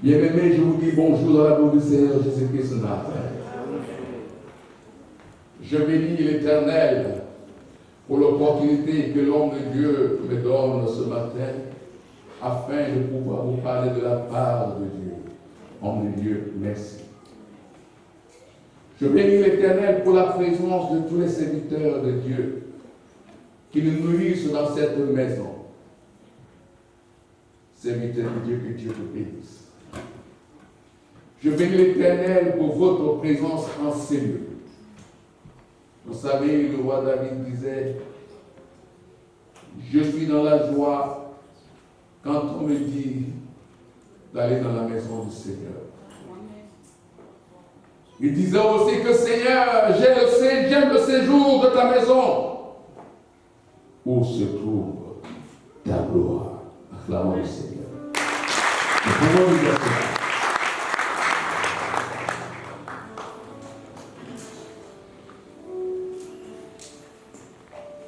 Bien-aimés, je vous dis bonjour dans l'amour du Seigneur Jésus-Christ ce matin. Je bénis l'Éternel pour l'opportunité que l'homme de Dieu me donne ce matin afin de pouvoir vous parler de la part de Dieu. Homme de Dieu, merci. Je bénis l'Éternel pour la présence de tous les serviteurs de Dieu qui nous nourrissent dans cette maison. Serviteurs de Dieu, que Dieu te bénisse. Je bénis l'Éternel pour votre présence en ces lieux. Vous savez, le roi David disait, je suis dans la joie quand on me dit d'aller dans la maison du Seigneur. Il disait aussi que Seigneur, j'aime le séjour de ta maison où se trouve ta gloire. Acclamons le Seigneur. Nous pouvons lui dire cela.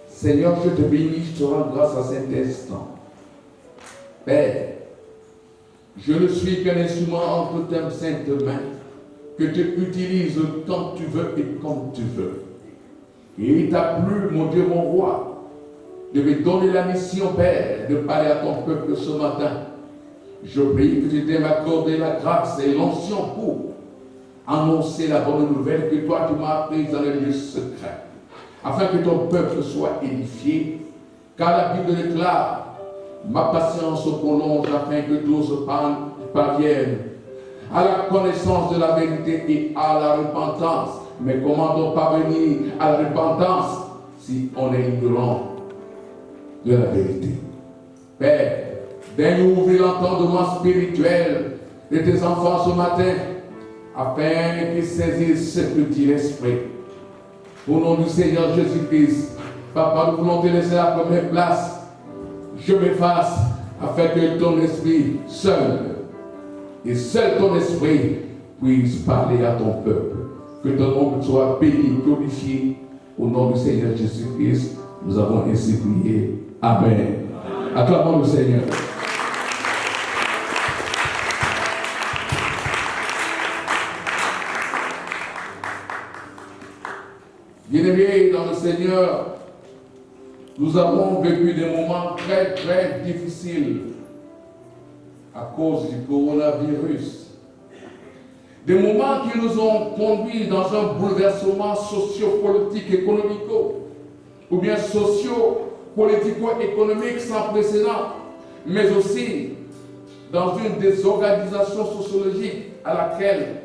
Seigneur, je te bénis, je te rends grâce à cet instant. Père, je ne suis qu'un instrument entre tes saintes mains que tu utilises quand tu veux et comme tu veux. Et il t'a plu, mon Dieu, mon roi, de me donner la mission, Père, de parler à ton peuple ce matin. Je prie que tu t'aimes accorder la grâce et l'onction pour annoncer la bonne nouvelle que toi tu m'as apprise dans les lieux secrets, afin que ton peuple soit édifié, car la Bible déclare, ma patience prolonge afin que tous parviennent à la connaissance de la vérité et à la repentance. Mais comment donc parvenir à la repentance si on est ignorant de la vérité? Père, daigne ouvrir l'entendement spirituel de tes enfants ce matin, afin qu'ils saisissent ce que dit l'Esprit. Au nom du Seigneur Jésus-Christ, Papa, nous voulons te laisser la première place. Je m'efface afin que ton esprit seul, et seul ton esprit, puisse parler à ton peuple. Que ton nom soit béni, glorifié. Au nom du Seigneur Jésus-Christ, nous avons ainsi prié. Amen. Acclamons le Seigneur. Bien-aimés dans le Seigneur, nous avons vécu des moments très, très difficiles à cause du coronavirus. Des moments qui nous ont conduits dans un bouleversement socio-politique, économico, ou bien socio-politico-économique sans précédent, mais aussi dans une désorganisation sociologique à laquelle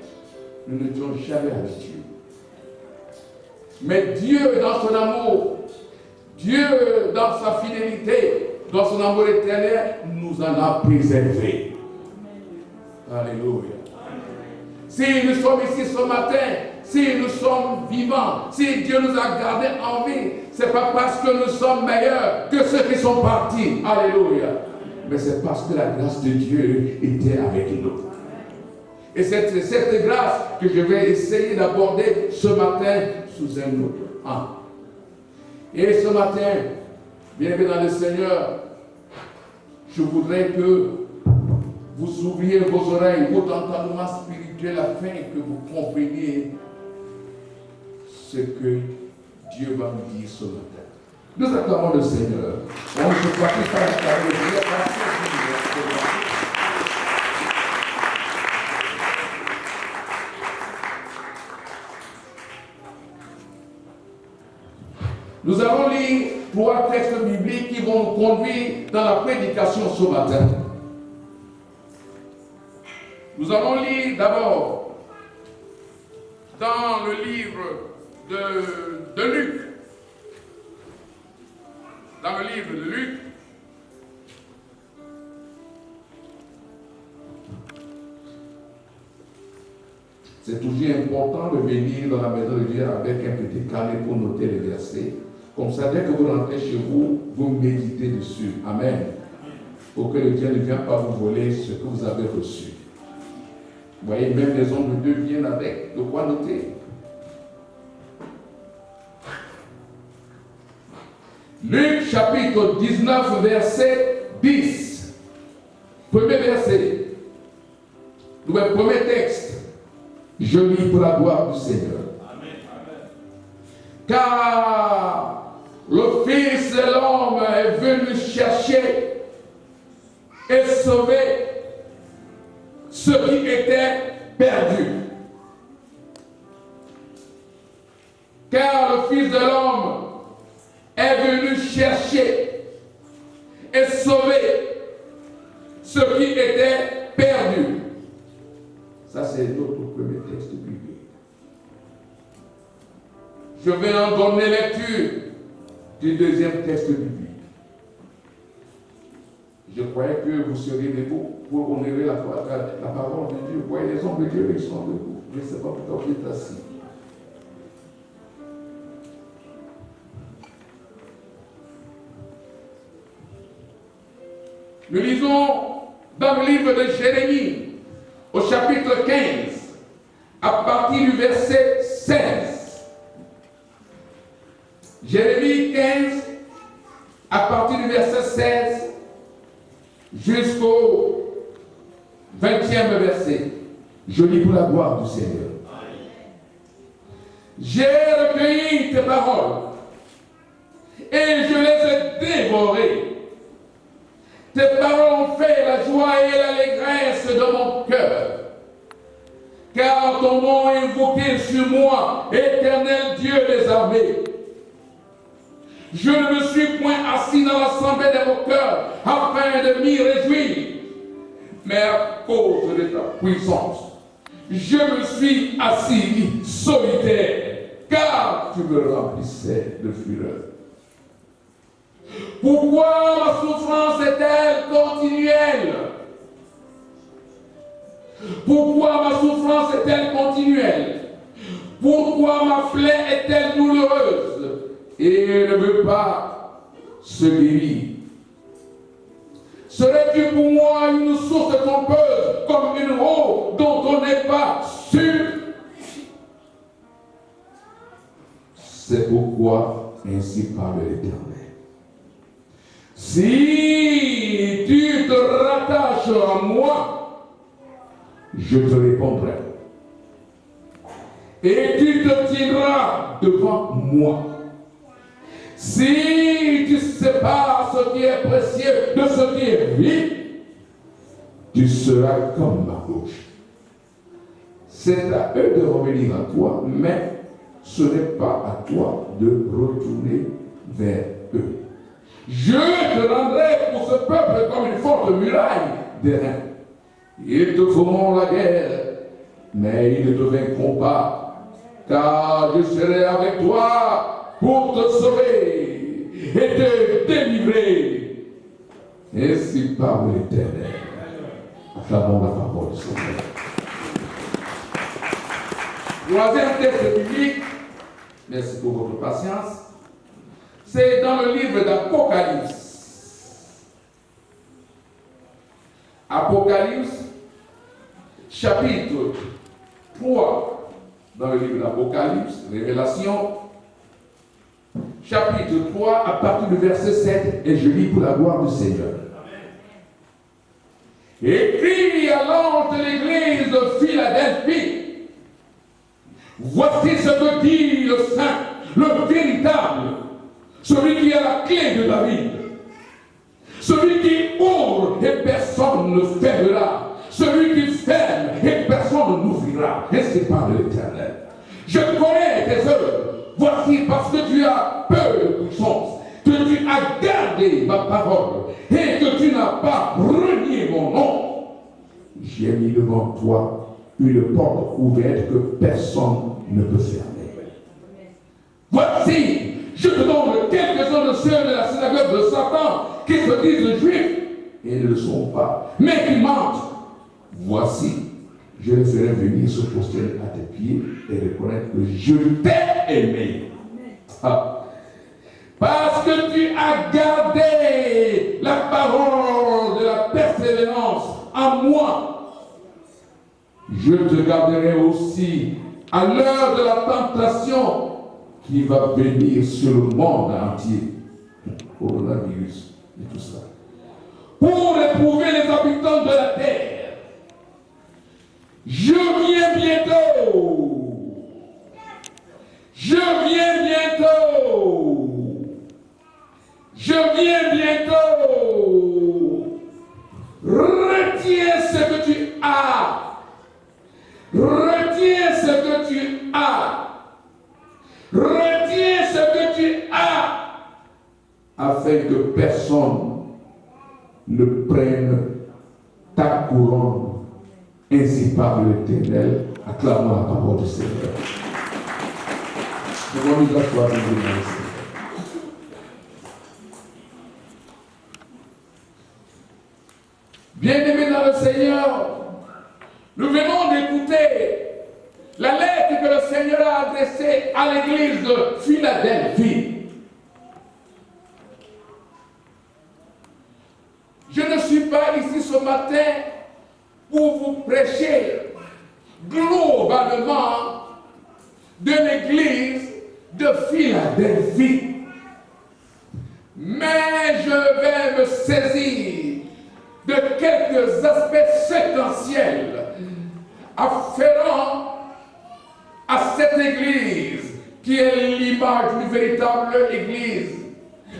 nous n'étions jamais habitués. Mais Dieu, dans son amour, Dieu, dans sa fidélité, dans son amour éternel, nous en a préservés. Alléluia. Si nous sommes ici ce matin, si nous sommes vivants, si Dieu nous a gardés en vie, ce n'est pas parce que nous sommes meilleurs que ceux qui sont partis. Alléluia. Mais c'est parce que la grâce de Dieu était avec nous. Et c'est cette grâce que je vais essayer d'aborder ce matin sous un autre angle. Et ce matin, bien-aimés dans le Seigneur, je voudrais que vous ouvriez vos oreilles, votre entendement spirituel, afin que vous compreniez ce que Dieu va nous dire ce matin. Nous acclamons le Seigneur. On ne peut pas tout faire acclamer le Seigneur. Nous allons lire 3 textes bibliques qui vont nous conduire dans la prédication ce matin. Nous allons lire d'abord dans le livre de Luc. Dans le livre de Luc. C'est toujours important de venir dans la maison de Dieu avec un petit carnet pour noter les versets. Comme ça, dès que vous rentrez chez vous, vous méditez dessus. Amen. Pour que le Dieu ne vienne pas vous voler ce que vous avez reçu. Vous voyez, même les hommes de Dieu viennent avec de quoi noter. Luc chapitre 19, verset 10. Premier verset. Le premier texte, je lis pour la gloire du Seigneur. Amen. Amen. Car le Fils de l'homme est venu chercher et sauver ceux qui étaient perdus. Car le Fils de l'homme est venu chercher et sauver ceux qui étaient perdus. Ça, c'est notre premier texte biblique. Je vais en donner lecture du deuxième texte biblique. Je croyais que vous seriez debout pour honorer la parole de Dieu. Vous voyez, les hommes de Dieu, ils sont debout. Je ne sais pas pourquoi vous êtes assis. Nous lisons dans le livre de Jérémie, au chapitre 15, à partir du verset 16. Jérémie 15, à partir du verset 16, jusqu'au 20e verset. Je lis pour la gloire du Seigneur. J'ai recueilli tes paroles et je les ai dévorées. Tes paroles ont fait la joie et l'allégresse de mon cœur. Car ton nom est invoqué sur moi, éternel Dieu des armées. Je ne me suis point assis dans l'assemblée de vos cœurs afin de m'y réjouir. Mais à cause de ta puissance, je me suis assis solitaire, car tu me remplissais de fureur. Pourquoi ma souffrance est-elle continuelle? Pourquoi ma souffrance est-elle continuelle? Pourquoi ma plaie est-elle douloureuse et ne veut pas se guérir? Serais-tu pour moi une source trompeuse comme une eau dont on n'est pas sûr? C'est pourquoi ainsi parle l'Éternel. Si tu te rattaches à moi, je te répondrai. Et tu te tiendras devant moi. Si tu sépares ce qui est précieux de ce qui est vide, tu seras comme ma bouche. C'est à eux de revenir à toi, mais ce n'est pas à toi de retourner vers eux. Je te rendrai pour ce peuple comme une forte muraille d'airain. Ils te feront la guerre, mais ils ne te vaincront pas, car je serai avec toi pour te sauver et te délivrer. Ainsi parle l'Éternel. Acclamons la parole du Seigneur. Troisième texte biblique, merci pour votre patience. C'est dans le livre d'Apocalypse. Apocalypse, chapitre 3, dans le livre d'Apocalypse, Révélation, chapitre 3, à partir du verset 7, et je lis pour la gloire du Seigneur. Écris à l'ange de l'église de Philadelphie. Voici ce que dit le Saint, le véritable, celui qui a la clé de David, celui qui ouvre et personne ne fermera, celui qui ferme et personne n'ouvrira. Ainsi parle l'Éternel. Je connais tes œuvres. Voici parce que tu as peu de puissance, que tu as gardé ma parole et que tu n'as pas renié mon nom. J'ai mis devant toi une porte ouverte que personne ne peut fermer. Voici, je te donne quelques-uns de ceux de la synagogue de Satan qui se disent juifs et ne le sont pas, mais qui mentent. Voici, je les ferai venir se prosterner à tes pieds et reconnaître que je t'ai aimé. Ah. Parce que tu as gardé la parole de la persévérance en moi, je te garderai aussi à l'heure de la tentation qui va venir sur le monde entier. Coronavirus et tout ça. Pour éprouver les habitants de la terre. Retiens ce que tu as. Retiens ce que tu as. Retiens ce que tu as. Afin que personne ne prenne ta couronne. Ainsi parle l'Éternel. Acclamons la parole du Seigneur. Nous allons nous asseoir dans le Seigneur. Bien-aimés dans le Seigneur, nous venons d'écouter la lettre que le Seigneur a adressée à l'église de Philadelphie. Je ne suis pas ici ce matin pour vous prêcher globalement de l'église de Philadelphie. Mais je vais me saisir de quelques aspects séquentiels afférents à cette église qui est l'image d'une véritable église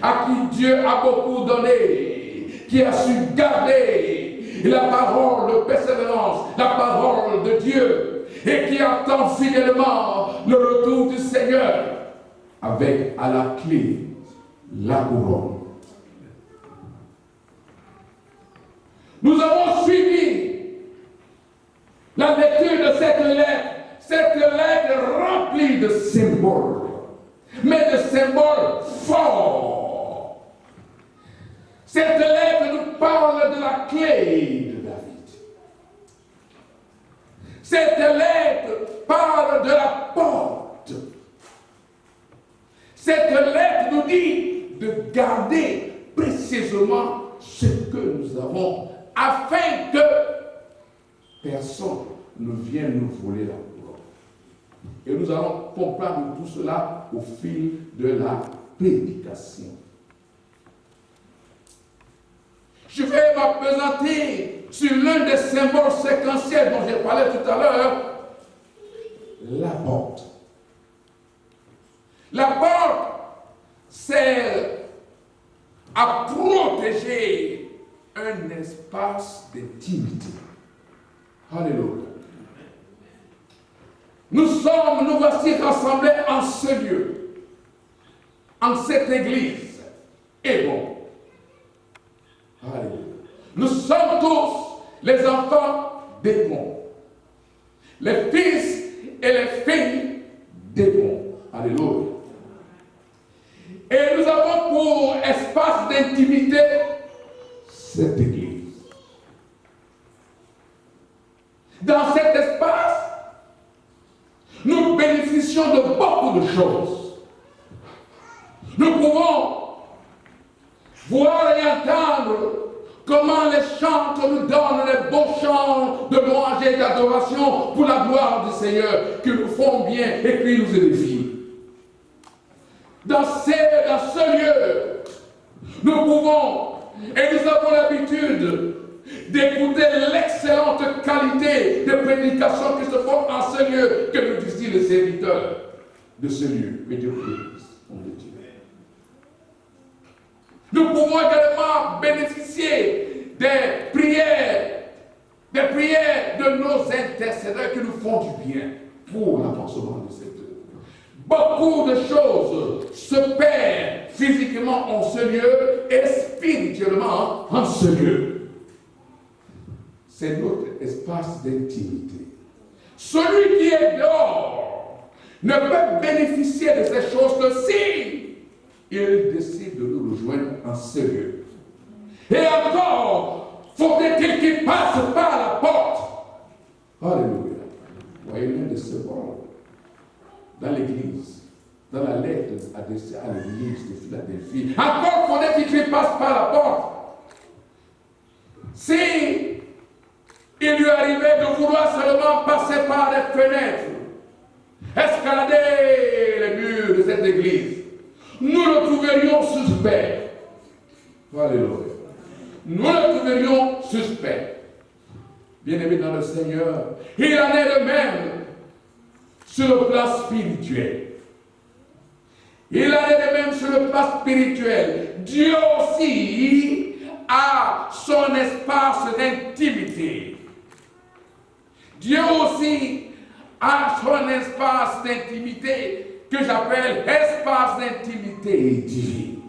à qui Dieu a beaucoup donné, qui a su garder la parole de persévérance, la parole de Dieu et qui attend fidèlement le retour du Seigneur avec à la clé la couronne. Nous avons suivi la lecture de cette lettre remplie de symboles, mais de symboles forts. Cette lettre nous parle de la clé de David. Cette lettre parle de la porte. Cette lettre nous dit de garder précisément ce que nous avons, afin que personne ne vienne nous voler la couronne. Et nous allons comprendre tout cela au fil de la prédication. Je vais m'appesantir sur l'un des symboles séquentiels dont j'ai parlé tout à l'heure, la porte. La porte sert à protéger un espace d'intimité. Alléluia. Nous voici rassemblés en ce lieu, en cette église. Et bon. Alléluia. Nous sommes tous les enfants des bons. Les fils et les filles des bons. Alléluia. Et nous avons pour espace d'intimité cette église. Dans cet espace, nous bénéficions de beaucoup de choses. Nous pouvons voir et entendre comment les chantres nous donnent les beaux chants de louange et d'adoration pour la gloire du Seigneur, qui nous font bien et qui nous édifient. Dans ce lieu, nous pouvons et nous avons l'habitude d'écouter l'excellente qualité de prédication qui se font en ce lieu, que nous disent les serviteurs de ce lieu, et de l'église, on le dit. Nous pouvons également bénéficier des prières de nos intercesseurs qui nous font du bien pour l'avancement de cette œuvre. Beaucoup de choses se perdent physiquement en ce lieu et spirituellement en ce lieu. C'est notre espace d'intimité. Celui qui est dehors ne peut bénéficier de ces choses que si il décide de nous rejoindre en ce lieu. Et encore, faut-il qu'il passe par la porte. Alléluia. Voyez l'un de ces bords dans l'église, dans la lettre adressée à l'église de Philadelphie. Encore faudrait qu'il passe par la porte. Si il lui arrivait de vouloir seulement passer par les fenêtres, escalader les murs de cette église, nous le trouverions suspect. Alléluia. Nous le trouverions suspect. Bien-aimé dans le Seigneur, il en est de même sur le plan spirituel. Il en est de même sur le plan spirituel. Dieu aussi a son espace d'intimité. Dieu aussi a son espace d'intimité que j'appelle espace d'intimité divine.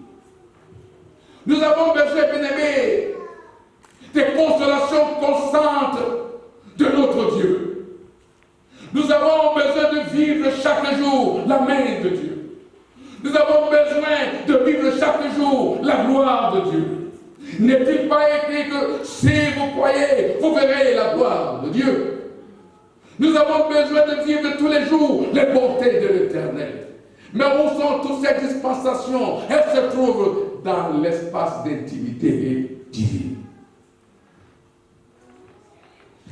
Nous avons besoin, bien-aimés, des consolations constantes de notre Dieu. Nous avons besoin de vivre chaque jour la main de Dieu. Nous avons besoin de vivre chaque jour la gloire de Dieu. N'est-il pas écrit que si vous croyez, vous verrez la gloire de Dieu? Nous avons besoin de vivre tous les jours les bontés de l'Éternel. Mais où sont toutes ces dispensations? Elles se trouvent dans l'espace d'intimité divine.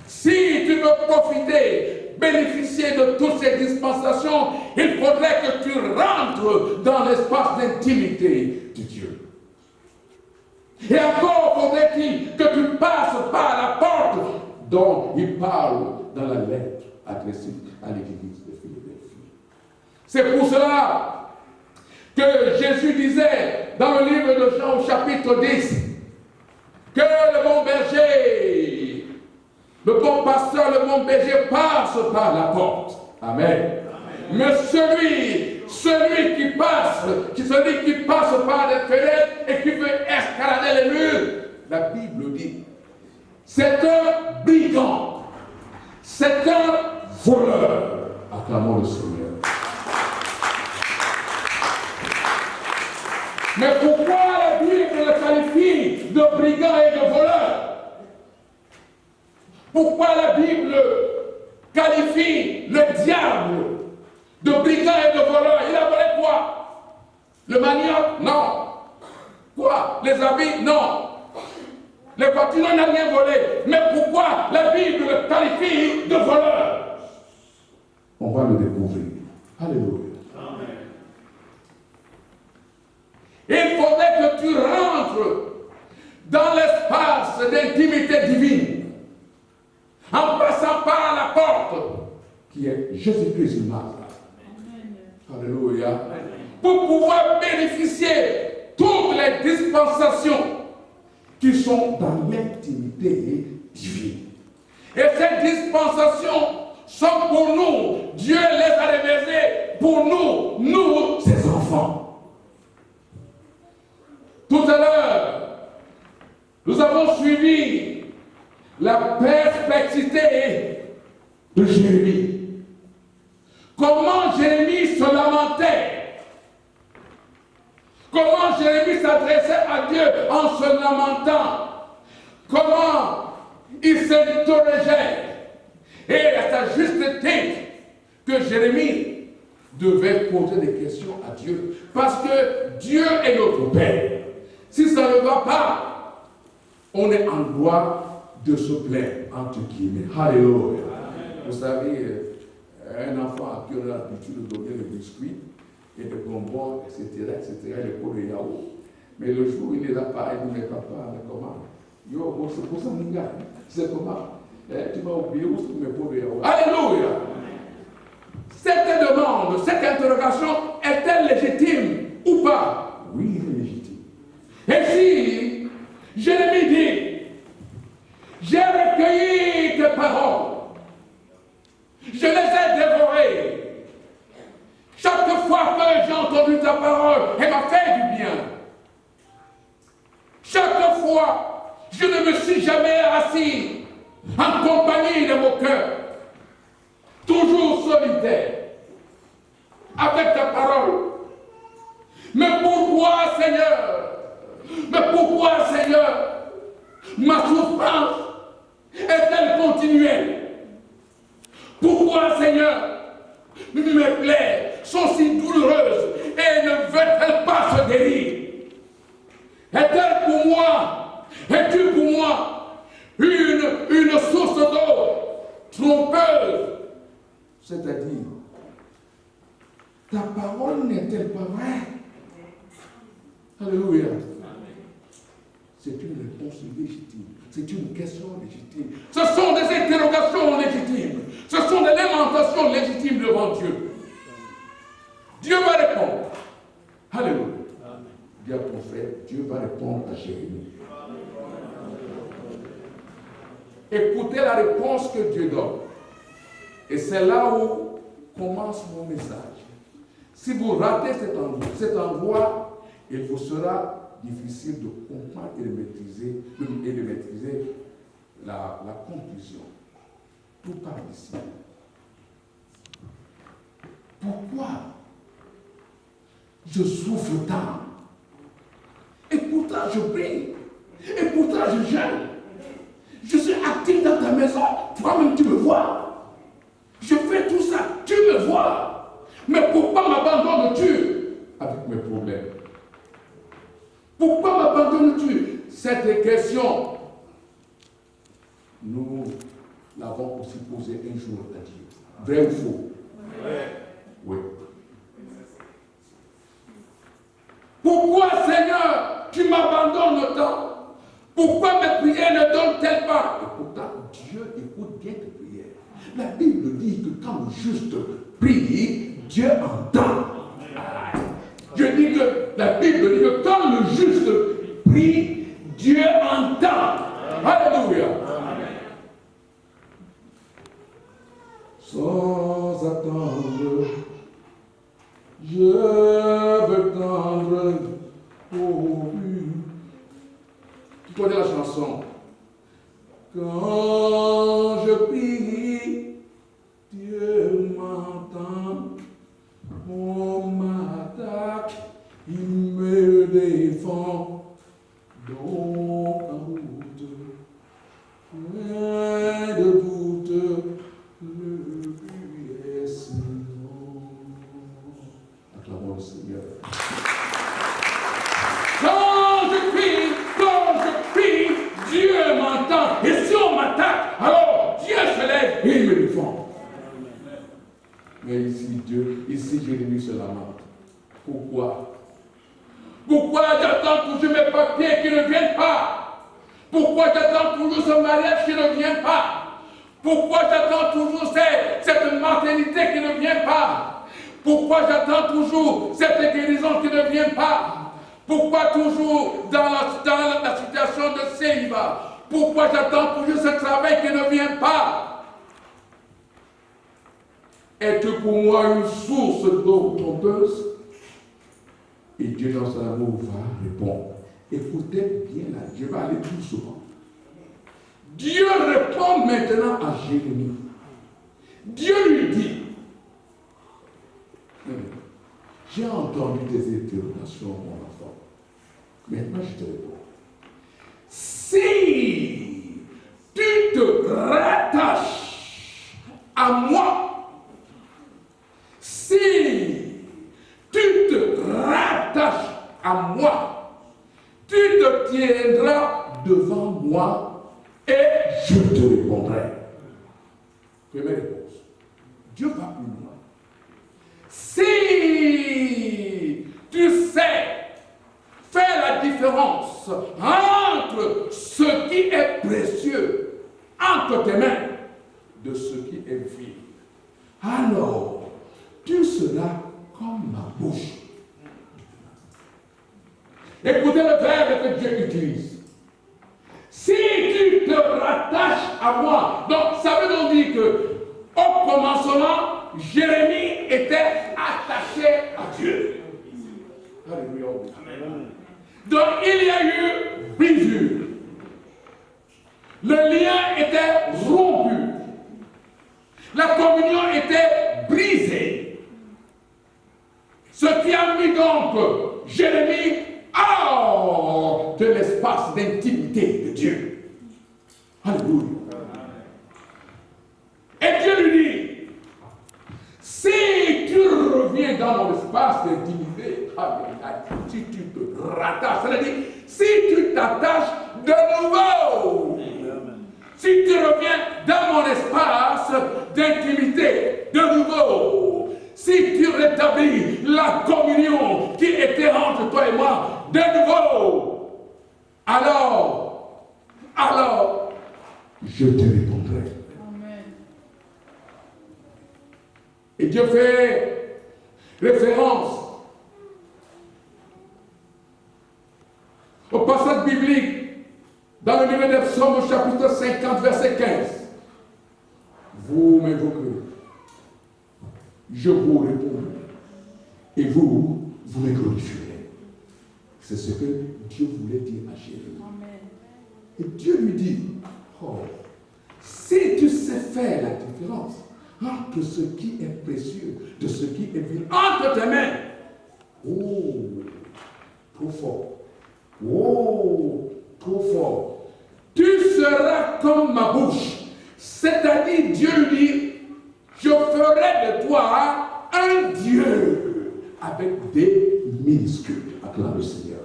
Si tu veux profiter, bénéficier de toutes ces dispensations, il faudrait que tu rentres dans l'espace d'intimité de Dieu. Et encore faudrait-il que tu passes par la porte dont il parle dans la lettre adressée à l'église de Philadelphie. C'est pour cela que Jésus disait dans le livre de Jean au chapitre 10 que le bon berger, le bon pasteur, le bon berger passe par la porte. Amen. Mais celui qui passe par les fenêtres et qui veut escalader les murs, la Bible dit, c'est un brigand, c'est un voleur. Acclamons le Seigneur. Mais pourquoi la Bible le qualifie de brigand et de voleur? Pourquoi la Bible qualifie le diable de brigand et de voleur? Il a volé quoi? Le manioc? Non. Quoi? Les habits? Non. Les voitures, il n'a rien volé. Mais pourquoi la Bible le qualifie de voleur? On va le découvrir. Alléluia. Amen. Il faudrait que tu rentres dans l'espace d'intimité divine en passant par la porte qui est Jésus-Christ de Nazareth. Alléluia. Pour pouvoir bénéficier toutes les dispensations qui sont dans l'intimité divine. Et ces dispensations sont pour nous. Dieu les a révélées pour nous, ses enfants. Tout à l'heure, nous avons suivi la perplexité de Jérémie. Comment Jérémie se lamentait. Comment Jérémie s'adressait à Dieu en se lamentant. Comment il s'interrogeait. Et à sa juste titre que Jérémie devait poser des questions à Dieu. Parce que Dieu est notre Père. Si ça ne va pas, on est en droit de se plaindre, entre guillemets. Alléluia. Vous savez, un enfant qui a l'habitude de donner des biscuits et des bonbons, etc., les pots de yaourt. Mais le jour où il les a pas, il dit, mais papa, comment? Yo, c'est pour ça, mon gars. C'est comment? Tu m'as oublié où sont mes pots de yaourt? Alléluia. Cette demande, cette interrogation, est-elle légitime ou pas? Oui, elle est légitime. Et si Jérémie dit, j'ai recueilli tes paroles, je les ai dévorées. Chaque fois que j'ai entendu ta parole, elle m'a fait du bien. Chaque fois, je ne me suis jamais assis en compagnie de mon cœur, toujours solitaire, avec ta parole. Mais pourquoi, Seigneur, ma souffrance est-elle continuelle? Pourquoi, Seigneur, mes plaies sont si douloureuses et ne veulent-elles pas se guérir? Est-elle pour moi, es-tu pour moi une source d'eau trompeuse? C'est-à-dire, ta parole n'est-elle pas vraie? Alléluia. C'est une réponse légitime. C'est une question légitime. Ce sont des interrogations légitimes. Ce sont des lamentations légitimes devant Dieu. Dieu va répondre. Alléluia. Dis à ton frère, Dieu va répondre à Jérémie. Écoutez la réponse que Dieu donne. Et c'est là où commence mon message. Si vous ratez cet endroit, il vous sera difficile de comprendre et de maîtriser la conclusion. Tout part d'ici. Pourquoi je souffre tant? Et pourtant je prie. Et pourtant je jeûne. Je suis actif dans ta maison. Toi-même tu me vois. Je fais tout ça. Tu me vois. Mais pourquoi m'abandonnes-tu avec mes problèmes? Pourquoi m'abandonnes-tu? Cette question, nous l'avons aussi posée un jour à Dieu. Vrai ou faux? Oui. Pourquoi, Seigneur, tu m'abandonnes tant? Pourquoi mes prières ne donnent-elles pas? Et pourtant, Dieu écoute bien tes prières. La Bible dit que quand le juste prie, Dieu entend. Je dis que la Bible dit que quand le juste prie, Dieu entend. Alléluia. Sans attendre, je veux tendre au but. Tu connais la chanson? Quand je prie, Dieu m'entend. On m'attaque, il me défend. Donc en route, rien de doute, le but est si bon. Acclamons le Seigneur. Quand je prie, Dieu m'entend. Et si on m'attaque, alors Dieu se lève et il me défend. Mais ici Jérémie se lamente. Pourquoi? Pourquoi j'attends toujours mes papiers qui ne viennent pas? Pourquoi j'attends toujours ce mariage qui ne vient pas? Pourquoi j'attends toujours cette maternité qui ne vient pas? Pourquoi j'attends toujours cette guérison qui ne vient pas? Pourquoi toujours dans la situation de célibat? Pourquoi j'attends toujours ce travail qui ne vient pas? Es-tu pour moi une source d'eau trompeuse? Et Dieu dans son amour va répondre. Écoutez bien là, je vais aller doucement. Dieu répond maintenant à Jérémie. Dieu lui dit, j'ai entendu tes interrogations, mon enfant. Maintenant, je te réponds. Si tu te rattaches à moi, si tu te rattaches à moi, tu te tiendras devant moi et je te répondrai. Première réponse. Dieu va plus loin. Si tu sais faire la différence entre ce qui est précieux entre tes mains de ce qui est vil, alors tu seras comme ma bouche. Écoutez le verbe que Dieu utilise. Si tu te rattaches à moi, donc ça veut donc dire que au commencement, Jérémie était attaché à Dieu. Alléluia. Donc il y a eu brisure. Le lien était rompu. La communion était brisée. Ce qui a mis donc Jérémie hors de l'espace d'intimité de Dieu. Alléluia. Et Dieu lui dit, si tu reviens dans mon espace d'intimité, si tu te rattaches, c'est-à-dire si tu t'attaches de nouveau, si tu reviens dans mon espace d'intimité de nouveau, si tu rétablis la communion qui était entre toi et moi de nouveau, alors, je te répondrai. Amen. Et Dieu fait référence au passage biblique dans le livre des Psaumes, chapitre 50, verset 15. m'invoquerez, je vous répondrai, et vous me glorifierez. C'est ce que Dieu voulait dire à Jérémie. Et Dieu lui dit, oh, si tu sais faire la différence entre ce qui est précieux de ce qui est vil entre tes mains, oh, trop fort, oh, trop fort, tu seras comme ma bouche. C'est-à-dire, Dieu lui dit, je ferai de toi un Dieu avec des minuscules. Acclame le Seigneur.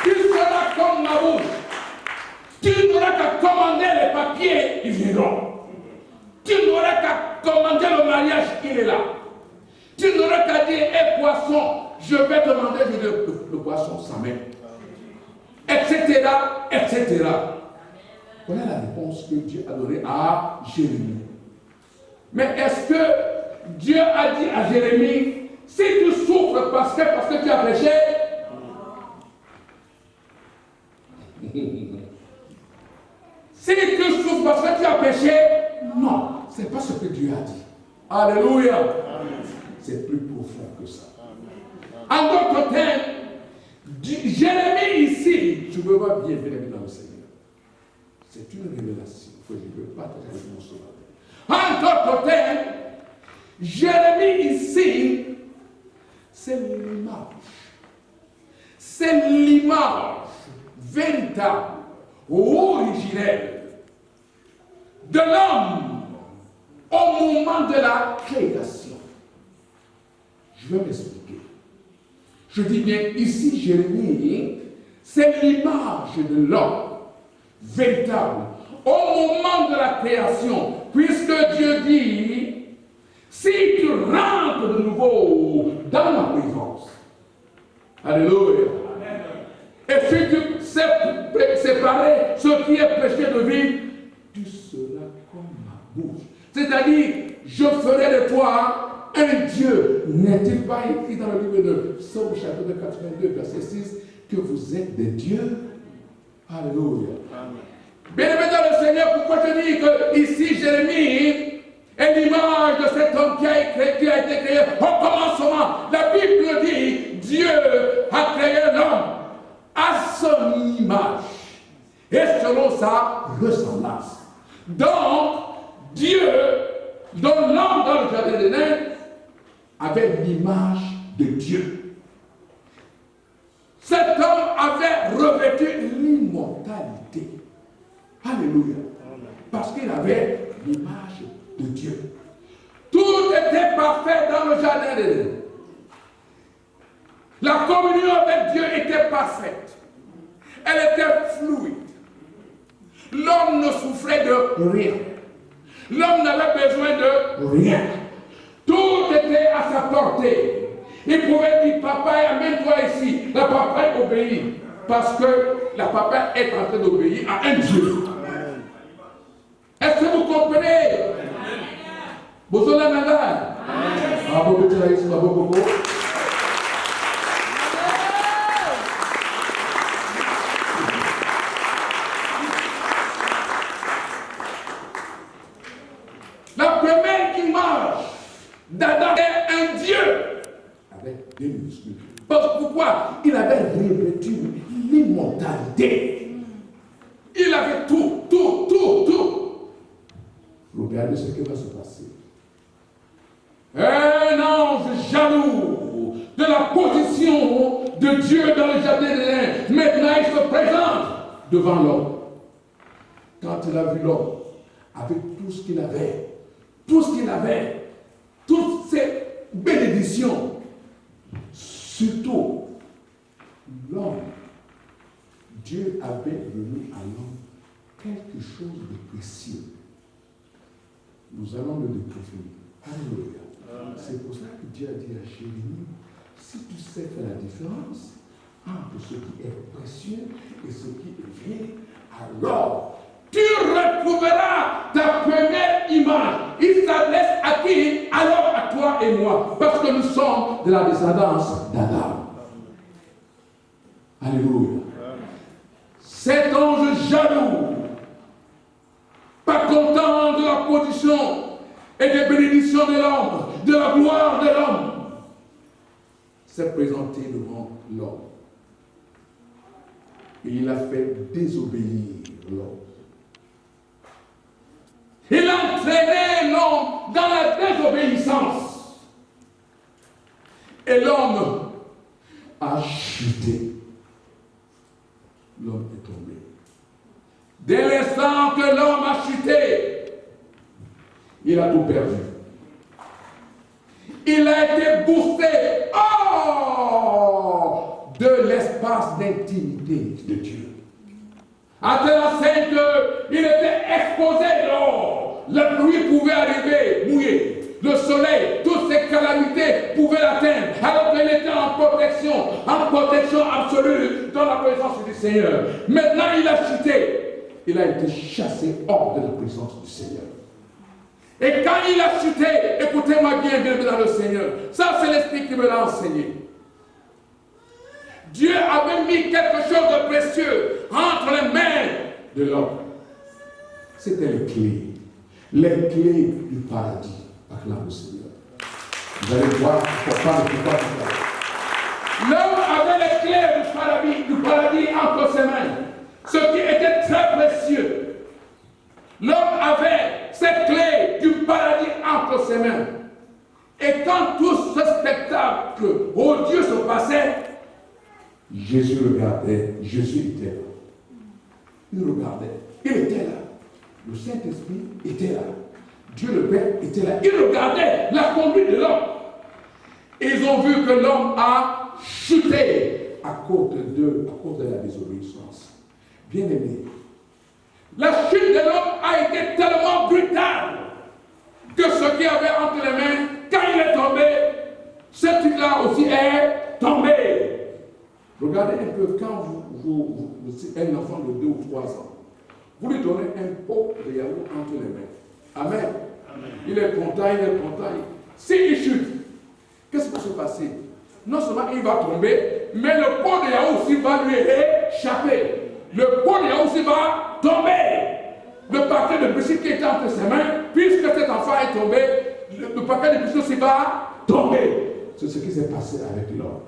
Tu seras comme ma bouche. Tu n'auras qu'à commander les papiers, ils viendront. Tu n'auras qu'à commander le mariage, il est là. Tu n'auras qu'à dire, hé poisson, je vais te demander le poisson, sa main. Etc., etc. Voilà la réponse que Dieu a donnée à Jérémie. Mais est-ce que Dieu a dit à Jérémie, si tu souffres parce que tu as péché, si tu souffres parce que tu as péché, non, ce n'est pas ce que Dieu a dit. Alléluia. C'est plus profond que ça. En d'autres termes, Jérémie ici, je me vois bien dans le Seigneur. C'est une révélation que je veux partager avec mon sauveur. En d'autres termes, Jérémie ici, c'est l'image. C'est l'image véritable, originelle de l'homme au moment de la création. Je vais m'expliquer. Je dis bien ici, Jérémie, c'est l'image de l'homme véritable au moment de la création, puisque Dieu dit, si tu rentres de nouveau dans ma présence, alléluia, et si tu sais séparer ce qui est péché de vie, tu seras comme ma bouche. C'est-à-dire, je ferai de toi un Dieu. N'est-il pas écrit dans le livre de Psaume chapitre 82, verset 6, que vous êtes des dieux? Alléluia. Bien-aimé dans le Seigneur, pourquoi je dis que ici Jérémie est l'image de cet homme qui a été créé au commencement. La Bible dit, Dieu a créé l'homme à son image et selon sa ressemblance. Donc, Dieu, dont l'homme dans le jardin d'Éden, avait l'image de Dieu. Cet homme avait revêtu l'immortalité. Alléluia. Parce qu'il avait l'image de Dieu. Tout était parfait dans le jardin d'Éden. La communion avec Dieu était parfaite. Elle était fluide. L'homme ne souffrait de rien. L'homme n'avait besoin de rien. Tout était à sa portée. Il pouvait dire, papa, amène-toi ici. La papa obéit. Parce que la papa est en train d'obéir à un Dieu. Est-ce que vous comprenez? Vous avez la première image d'Adam est un Dieu avec des muscles. Pourquoi? Il avait revêtu l'immortalité. Il avait tout. Regardez ce qui va se passer. Un ange jaloux de la position de Dieu dans le jardin d'Éden, maintenant il se présente devant l'homme. Quand il a vu l'homme, avec tout ce qu'il avait, toutes ces bénédictions, surtout l'homme, Dieu avait donné à l'homme quelque chose de précieux. Nous allons le découvrir. Alléluia. C'est pour cela que Dieu a dit à Jérémie, si tu sais faire la différence entre ce qui est précieux et ce qui est vil, alors tu retrouveras ta première image. Il s'adresse à qui? Alors à toi et moi. Parce que nous sommes de la descendance d'Adam. Alléluia. Cet ange jaloux instructions et des bénédictions de l'homme, de la gloire de l'homme, s'est présenté devant l'homme. Et il a fait désobéir l'homme. Il a entraîné l'homme dans la désobéissance. Et l'homme a chuté. L'homme est tombé. Dès l'instant que l'homme a chuté, il a tout perdu. Il a été boosté hors de l'espace d'intimité de Dieu. À tel enseigne qu'il était exposé dehors. La pluie pouvait arriver, mouiller. Le soleil, toutes ces calamités pouvaient l'atteindre. Alors qu'il était en protection absolue dans la présence du Seigneur. Maintenant, il a chuté. Il a été chassé hors de la présence du Seigneur. Et quand il a chuté, écoutez-moi bien, bien dans le Seigneur. Ça, c'est l'Esprit qui me l'a enseigné. Dieu avait mis quelque chose de précieux entre les mains de l'homme. C'était les clés. Les clés du paradis. Acclame le Seigneur. Vous allez voir pourquoi l'homme avait les clés du paradis entre ses mains. Ce qui était très précieux. L'homme avait ces clés du paradis entre ses mains. Et quand tout ce spectacle, oh Dieu, se passait, Jésus regardait, Jésus était là. Il regardait, il était là. Le Saint-Esprit était là. Dieu le Père était là. Il regardait la conduite de l'homme. Ils ont vu que l'homme a chuté à cause de la désobéissance. Bien aimé, la chute de l'homme a été tellement brutale que ce qu'il avait entre les mains, quand il est tombé, ce truc-là aussi est tombé. Regardez un peu quand un enfant de 2 ou 3 ans, vous lui donnez un pot de yaourt entre les mains. Amen. Amen. Il est content. S'il chute, qu'est-ce qui va se passer? Non seulement il va tomber, mais le pot de yaourt aussi va lui échapper. Le pot de yaourt aussi va tomber. Le paquet de biscuits qui était entre ses mains, puisque cet enfant est tombé, le paquet de biscuits aussi va tomber. C'est ce qui s'est passé avec l'homme.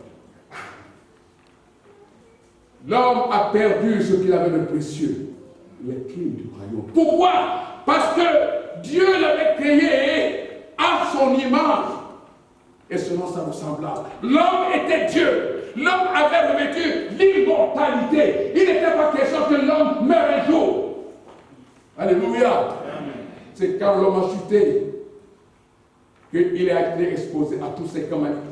L'homme a perdu ce qu'il avait de précieux, les clés du royaume. Pourquoi? Parce que Dieu l'avait créé à son image et selon sa ressemblance. L'homme était Dieu. L'homme avait revêtu l'immortalité. Il n'était pas question que l'homme meure un jour. Alléluia. C'est quand l'homme a chuté qu'il a été exposé à toutes ces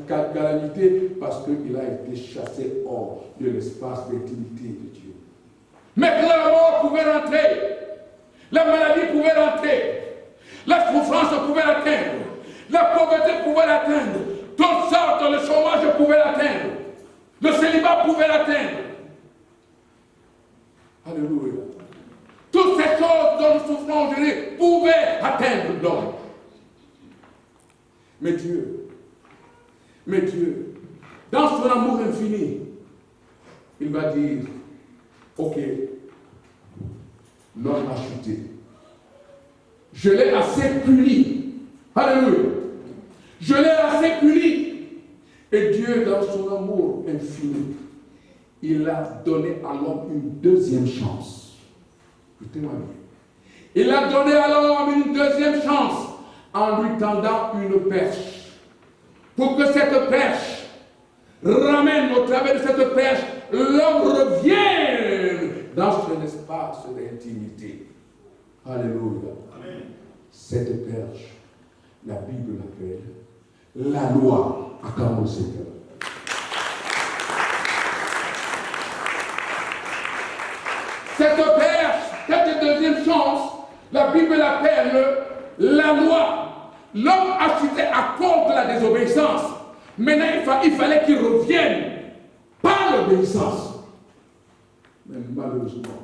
calamités parce qu'il a été chassé hors de l'espace d'intimité de Dieu. Maintenant, la mort pouvait rentrer, la maladie pouvait rentrer, la souffrance pouvait l'atteindre, la pauvreté pouvait l'atteindre, toutes sortes, le chômage pouvait l'atteindre, le célibat pouvait l'atteindre. Alléluia. Toutes ces choses dont nous souffrons aujourd'hui pouvaient atteindre l'homme. Mais Dieu, dans son amour infini, il va dire, ok, l'homme a chuté. Je l'ai assez puni. Alléluia. Je l'ai assez puni. Et Dieu, dans son amour infini, il a donné à l'homme une deuxième chance. Écoutez-moi bien. Il a donné à l'homme une deuxième chance en lui tendant une perche. Pour que cette perche ramène au travers de cette perche, l'homme revienne dans son espace d'intimité. Alléluia. Amen. Cette perche, la Bible l'appelle la loi. Acclamons le Seigneur. Cette perche, cette deuxième chance, la Bible l'appelle la loi. L'homme a chuté à cause de la désobéissance. Maintenant, il fallait qu'il revienne par l'obéissance. Mais malheureusement,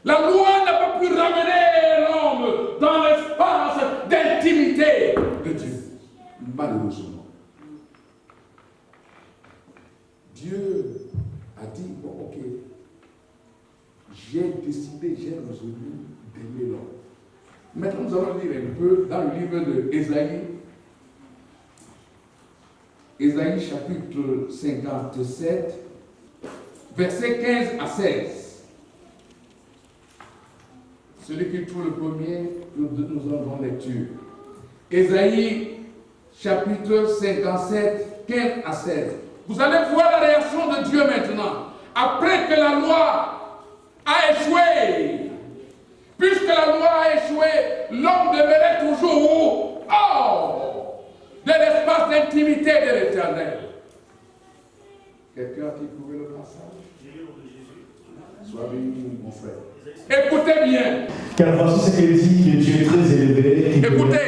la loi n'a pas pu ramener l'homme dans l'espace d'intimité de Dieu. Malheureusement. Dieu a dit, bon, ok, j'ai décidé, j'ai résolu d'aimer l'homme. Maintenant, nous allons lire un peu dans le livre de Ésaïe. Ésaïe chapitre 57, versets 15 à 16. Celui qui trouve le premier, nous avons lecture. Ésaïe chapitre 57, 15 à 16. Vous allez voir la réaction de Dieu maintenant. Après que la loi a échoué, puisque la loi a échoué, l'homme demeurait toujours hors de l'espace d'intimité de l'Éternel. Quelqu'un qui pouvait le passage? Sois béni, mon frère. Écoutez bien. Car voici ce qu'il dit, le Dieu très élevé, qui Écoutez.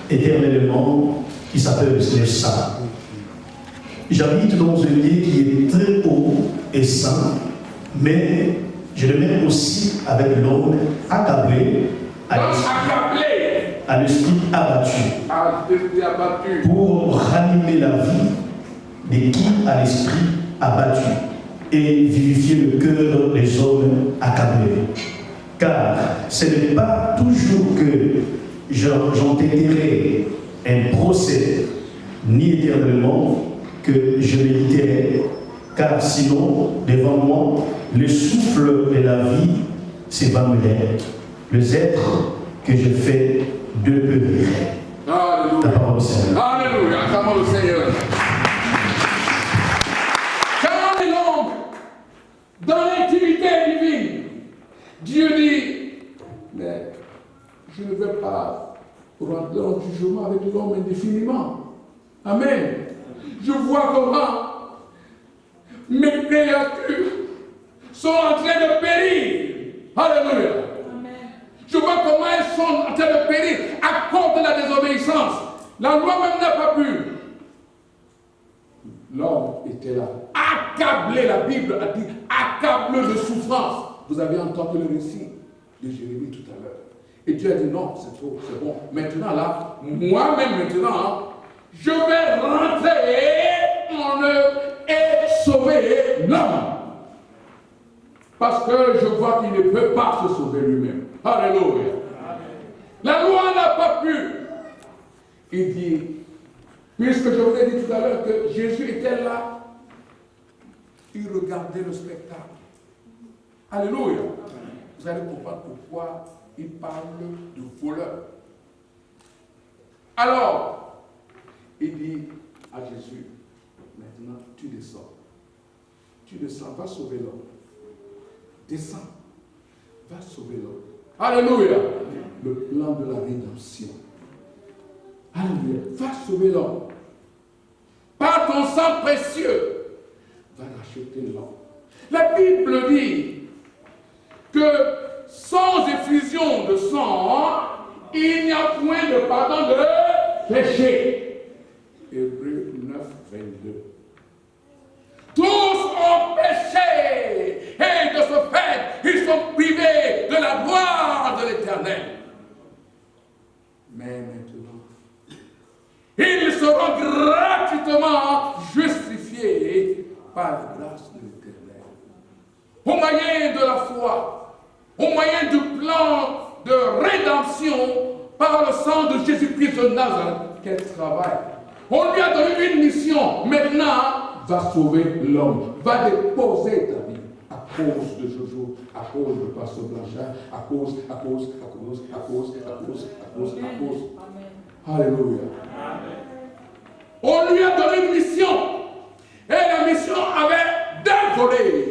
Éternellement, qui s'appelle le Saint. J'habite dans un lieu qui est très haut et saint, mais je le mets aussi avec l'homme accablé, à l'esprit abattu, pour ranimer la vie de qui a l'esprit abattu et vivifier le cœur des hommes accablés. Car ce n'est pas toujours que j'entendrai un procès, ni éternellement que je méditerai, car sinon, devant moi, le souffle de la vie s'évanouirait, les êtres que je fais demeurer. Alléluia. La parole du Seigneur. Alléluia. Acclamons le Seigneur. Quand l'homme, dans l'intimité divine, Dieu dit, mais je ne vais pas rentrer en jugement avec l'homme indéfiniment. Amen. Je vois comment mes créatures sont en train de périr. Alléluia. Amen. Je vois comment elles sont en train de périr à cause de la désobéissance. La loi même n'a pas pu. L'homme était là, accablé, la Bible a dit, accablé de souffrance. Vous avez entendu le récit de Jérémie tout à l'heure. Et Dieu a dit non, c'est trop, c'est bon. Maintenant là, moi-même maintenant, je vais rentrer en eux et sauver l'homme. Parce que je vois qu'il ne peut pas se sauver lui-même. Alléluia. La loi n'a pas pu. Il dit, puisque je vous ai dit tout à l'heure que Jésus était là, il regardait le spectacle. Alléluia. Vous allez comprendre pourquoi il parle de voleur. Alors, il dit à Jésus, maintenant tu descends. Tu descends, va sauver l'homme. Descends, va sauver l'homme. Alléluia. Le plan de la rédemption. Alléluia. Va sauver l'homme. Par ton sang précieux, va racheter l'homme. La Bible dit que sans effusion de sang, il n'y a point de pardon de péché. Hébreux 9, 22. Tous ont péché et de ce fait, ils sont privés de la gloire de l'Éternel. Mais maintenant, ils seront gratuitement justifiés par la grâce de l'Éternel. Au moyen de la foi, au moyen du plan de rédemption par le sang de Jésus-Christ de Nazareth, quel travail. On lui a donné une mission. Maintenant, va sauver l'homme, va déposer ta vie à cause de Jojo, à cause de Pasteur Blanchard, à cause. Alléluia. On lui a donné une mission. Et la mission avait deux volets.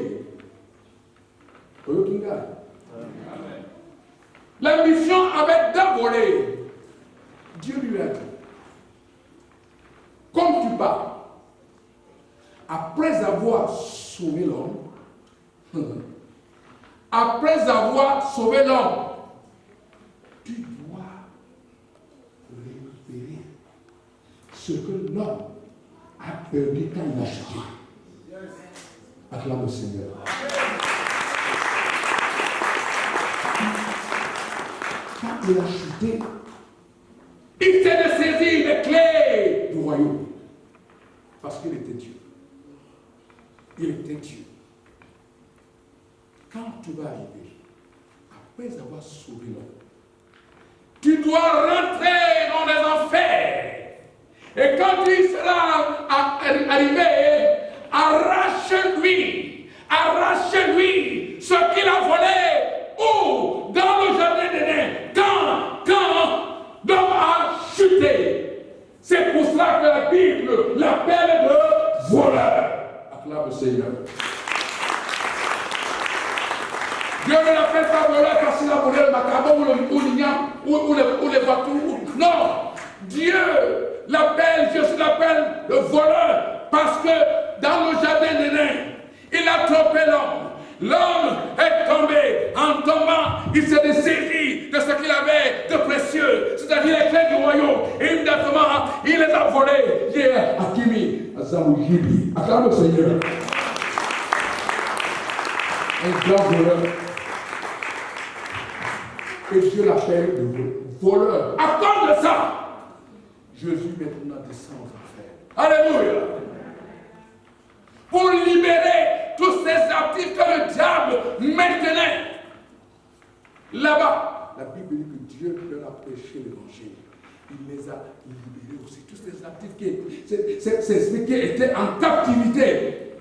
La mission avait deux volets. Dieu lui a dit, comme tu pars, après avoir sauvé l'homme, après avoir sauvé l'homme, tu dois récupérer ce que l'homme a perdu quand il a chuté. Acclame le Seigneur. Quand il a chuté, il s'est de saisir les clés du royaume. Parce qu'il était Dieu. Il était Dieu. quand tu vas arriver, après avoir sauvé l'homme, tu dois rentrer dans les enfers. Et quand il sera arrivé, arrache-lui ce qu'il a volé. Où? Dans le jardin d'Éden. Quand l'homme a chuté. C'est pour cela que la Bible l'appelle de voleur. Acclame le Seigneur. Dieu ne l'appelle pas voleur parce qu'il a volé le macabon ou l'igname ou les voitures. Non. Dieu l'appelle, Jésus l'appelle le voleur parce que dans le jardin d'Éden, il a trompé l'homme. L'homme est tombé. En tombant, il s'est dessaisi de ce qu'il avait de précieux, c'est-à-dire les clés du royaume. Et immédiatement, il les a volées. Hier, Akimi, Azamujibi, acclame le Seigneur. Un grand voleur. Et Dieu l'appelle le voleur. À cause de ça, Jésus maintenant descend aux enfers. Alléluia. Pour libérer tous ces actifs que le diable maintenait. Là-bas, la Bible dit que Dieu leur a prêché l'évangile. Il les a libérés aussi. Tous ces actifs ces esprits qui étaient en captivité,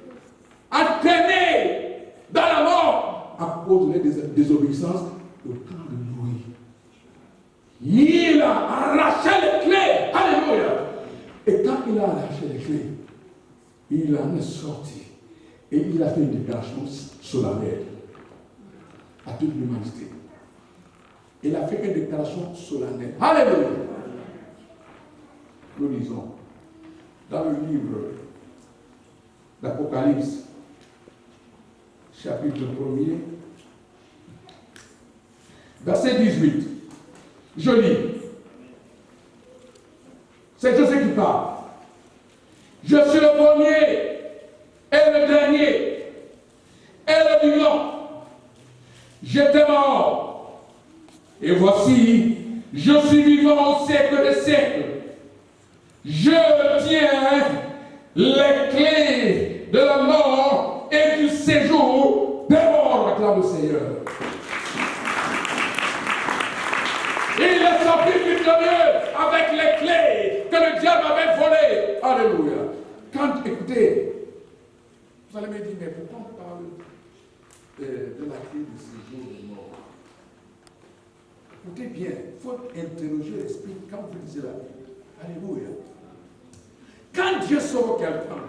entraînés dans la mort à cause de la désobéissance au temps de Noé. Il a arraché les clés. Alléluia. Et quand il a arraché les clés, il en est sorti. Et il a fait une déclaration solennelle à toute l'humanité. Il a fait une déclaration solennelle. Alléluia. Nous lisons dans le livre d'Apocalypse, chapitre 1er, verset 18. Je lis. C'est Jésus qui parle. Je suis le premier et le dernier et le vivant. J'étais mort. Et voici, je suis vivant au siècle des siècles. Je tiens les clés de la mort et du séjour des morts, acclame le Seigneur. Il est sorti victorieux avec les clés que le diable avait volées. Alléluia. Quand, écoutez, vous allez me dire, mais pourquoi on parle de la clé du séjour des morts? Écoutez bien, il faut interroger l'esprit quand vous lisez la Bible. Alléluia. Quand Dieu sauve quelqu'un,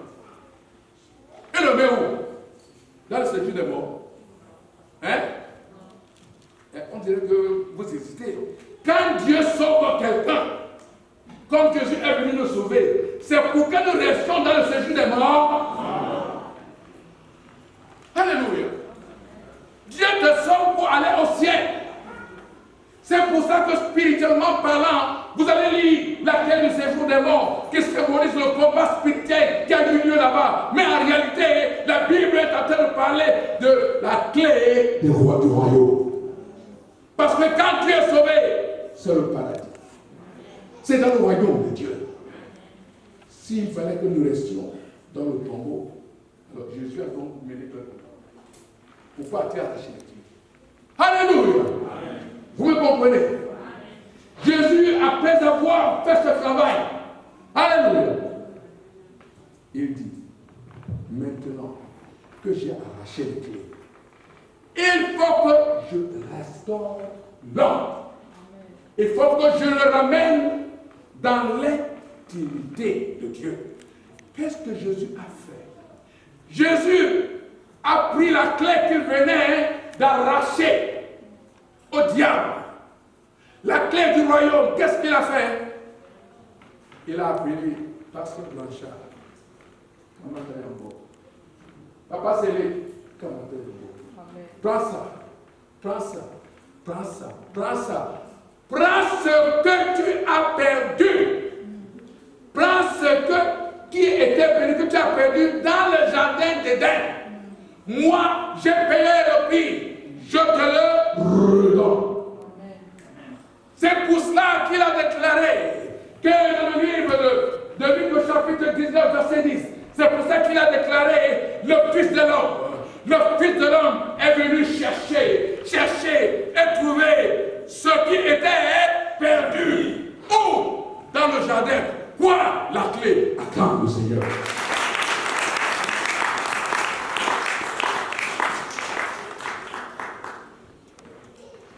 il le met où? Dans le séjour des morts. Hein? Et on dirait que vous hésitez. Quand Dieu sauve quelqu'un, comme Jésus est venu nous sauver, c'est pour que nous restions dans le séjour des morts. Alléluia. Dieu te sauve pour aller au ciel. C'est pour ça que spirituellement parlant, vous allez lire la clé du séjour des morts, qui symbolise le combat spirituel qui a eu lieu là-bas. Mais en réalité, la Bible est en train de parler de la clé des rois du royaume. Parce que quand tu es sauvé, c'est le paradis. C'est dans le royaume de Dieu. S'il fallait que nous restions dans le tombeau, alors Jésus a donc mené peuple pour partir arracher les clés. Alléluia. Amen. Vous me comprenez? Amen. Jésus, après avoir fait ce travail, alléluia, il dit, maintenant que j'ai arraché les clés, il faut que je restaure l'homme. Il faut que je le ramène dans l'intimité de Dieu. Qu'est-ce que Jésus a fait? Jésus a pris la clé qu'il venait d'arracher au diable. La clé du royaume, qu'est-ce qu'il a fait? Il a appelé Pasteur Blanchard. Papa Célé, prends ça, prends ça, prends ça, prends ça. Prends ce que tu as perdu. Prends ce qui était perdu, que tu as perdu dans le jardin d'Éden. Moi, j'ai payé le prix. Je te le redonne. C'est pour cela qu'il a déclaré que dans le livre de Luc, chapitre 19, verset 10, c'est pour ça qu'il a déclaré le Fils de l'homme. Le Fils de l'homme est venu chercher et trouver ce qui était perdu. Où? Dans le jardin. Quoi? La clé. Acclame le Seigneur.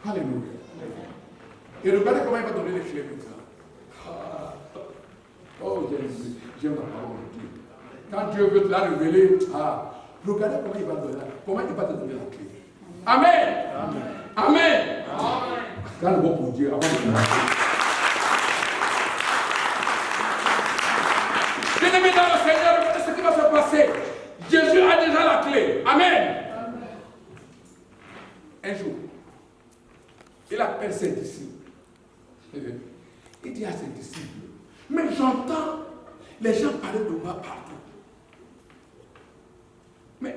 Alléluia. Et regardez comment il va donner les clés maintenant. Oh, j'aime la parole de Dieu. Quand Dieu veut te la révéler, regardez comment il va te donner la clé. Amen. Amen. Amen. Amen. Quand le mot pour Dieu, avant de commencer. Bien-aimé dans le Seigneur, regardez ce qui va se passer. Jésus a déjà la clé. Amen. Amen. Un jour, il appelle ses disciples. Il dit à ses disciples, mais j'entends les gens parler de moi partout. Mais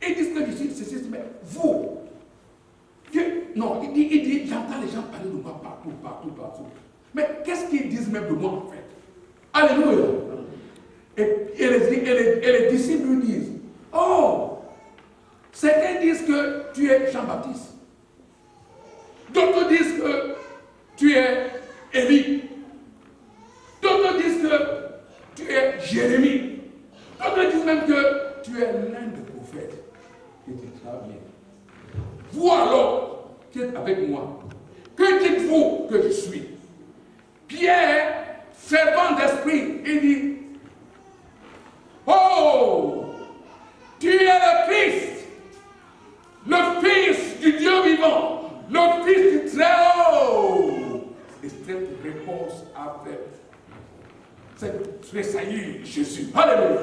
ils disent que je suis ceci, mais vous, Dieu, non, il dit, j'entends les gens parler de moi partout. Mais qu'est-ce qu'ils disent même de moi en fait? Alléluia. Et les disciples lui disent, oh, certains disent que tu es Jean-Baptiste. D'autres disent que tu es Élie. D'autres disent que tu es Jérémie. D'autres disent même que tu es l'un des prophètes. Et tu travailles bien. Vous alors, qui êtes avec moi, que dites-vous que je suis? Pierre, fervent d'esprit, il dit, oh, tu es le Christ, le Fils du Dieu vivant, le Fils du Très-Haut. Et cette réponse a fait tressaillir Jésus. Alléluia.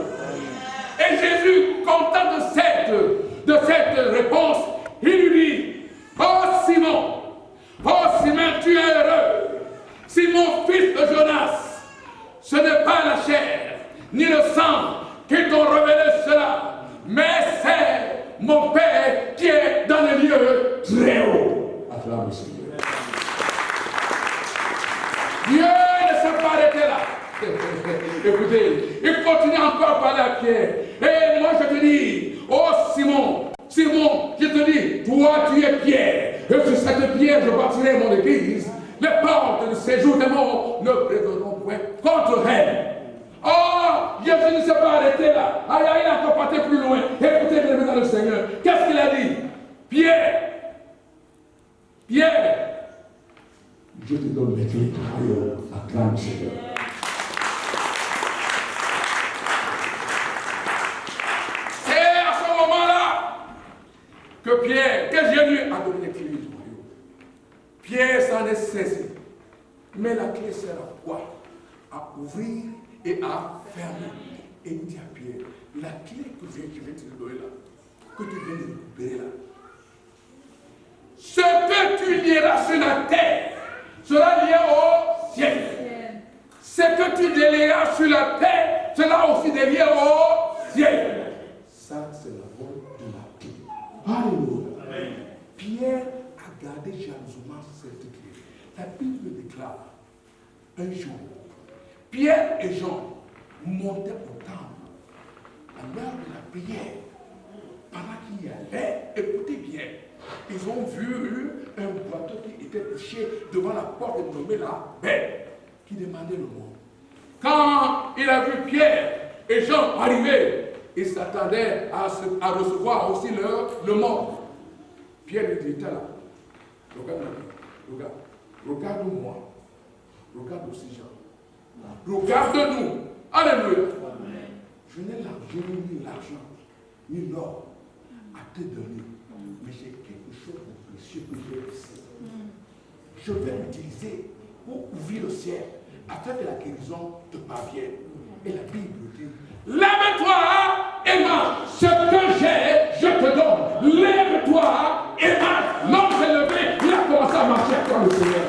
Et Jésus, content de cette réponse, il lui dit, oh Simon, tu es heureux. Simon, fils de Jonas, ce n'est pas la chair, ni le sang qui t'ont révélé cela, mais c'est mon Père qui est dans les lieux très hauts. Acclame le Seigneur. Dieu ne s'est pas arrêté là. Écoutez, il continue encore à parler à Pierre. Et moi je te dis, oh Simon, je te dis, toi tu es Pierre. Et sur cette pierre je bâtirai mon église. Les portes de séjour des morts ne prévaudront point contre elle. Oh, Jésus ne s'est pas arrêté là. Il a encore parti plus loin. Écoutez bien dans le Seigneur. Qu'est-ce qu'il a dit? Pierre, je te donne les clés du royaume. Acclame Seigneur. C'est à ce moment-là que Jésus a donné les clés du royaume. Pierre s'en est saisi. Mais la clé sert à quoi? À ouvrir et à fermer. Et il dit à Pierre, la clé que je vais te donner là, que tu viens de récupérer là, ce que tu lieras sur la terre sera lié au ciel. Ce que tu délieras sur la terre sera aussi délié au ciel. Ça, c'est la voix de la clé. Alléluia. Pierre a gardé jalousement cette clé. La Bible déclare, un jour, Pierre et Jean montaient au temple à l'heure de la prière. Pendant qu'ils y allaient, écoutez bien, ils ont vu un bateau qui était couché devant la porte nommée la Belle, qui demandait le monde. Quand il a vu Pierre et Jean arriver, il s'attendait à recevoir aussi le monde. Pierre lui dit, là, regarde-moi, regarde aussi Jean. Regarde-nous. Alléluia. Je n'ai ni l'argent, ni l'or à te donner. Mais j'ai quelque chose de précieux que j'ai ici. Je vais l'utiliser pour ouvrir le ciel afin que la guérison te parvienne. Et la Bible dit, lève-toi et marche. Ce que j'ai, je te donne. Lève-toi et marche. L'homme s'est levé, il a commencé à marcher avec le Seigneur.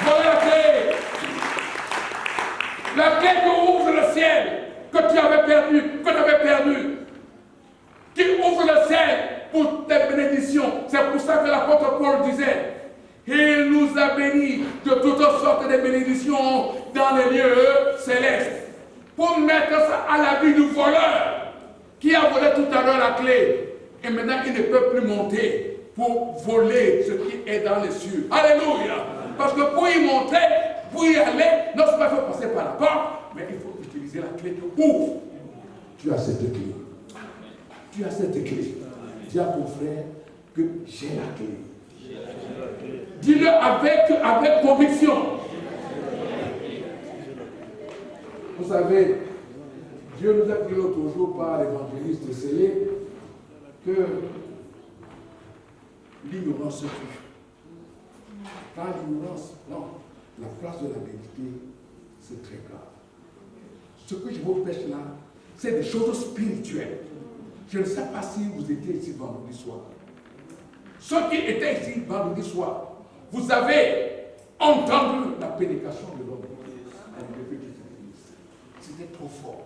Voilà la clé. La clé qui ouvre le ciel que tu avais perdu, qui ouvre le ciel pour tes bénédictions. C'est pour ça que l'apôtre Paul disait, il nous a bénis de toutes sortes de bénédictions dans les lieux célestes, pour mettre ça à l'abri du voleur qui a volé tout à l'heure la clé. Et maintenant, il ne peut plus monter pour voler ce qui est dans les cieux. Alléluia. Parce que pour y monter, pour y aller, non seulement il faut passer par la porte, mais il faut utiliser la clé qui ouvre. Tu as cette clé. Tu as cette clé. Dis à ton frère que j'ai la clé. Dis-le avec conviction. Vous savez, Dieu nous a dit l'autre jour par l'évangéliste Célé que l'ignorance tue. Quand l'ignorance, non, la place de la vérité, c'est très grave. Ce que je vous prêche là, c'est des choses spirituelles. Je ne sais pas si vous étiez ici vendredi soir. Ceux qui étaient ici vendredi soir, vous avez entendu la prédication de l'homme. C'était trop fort.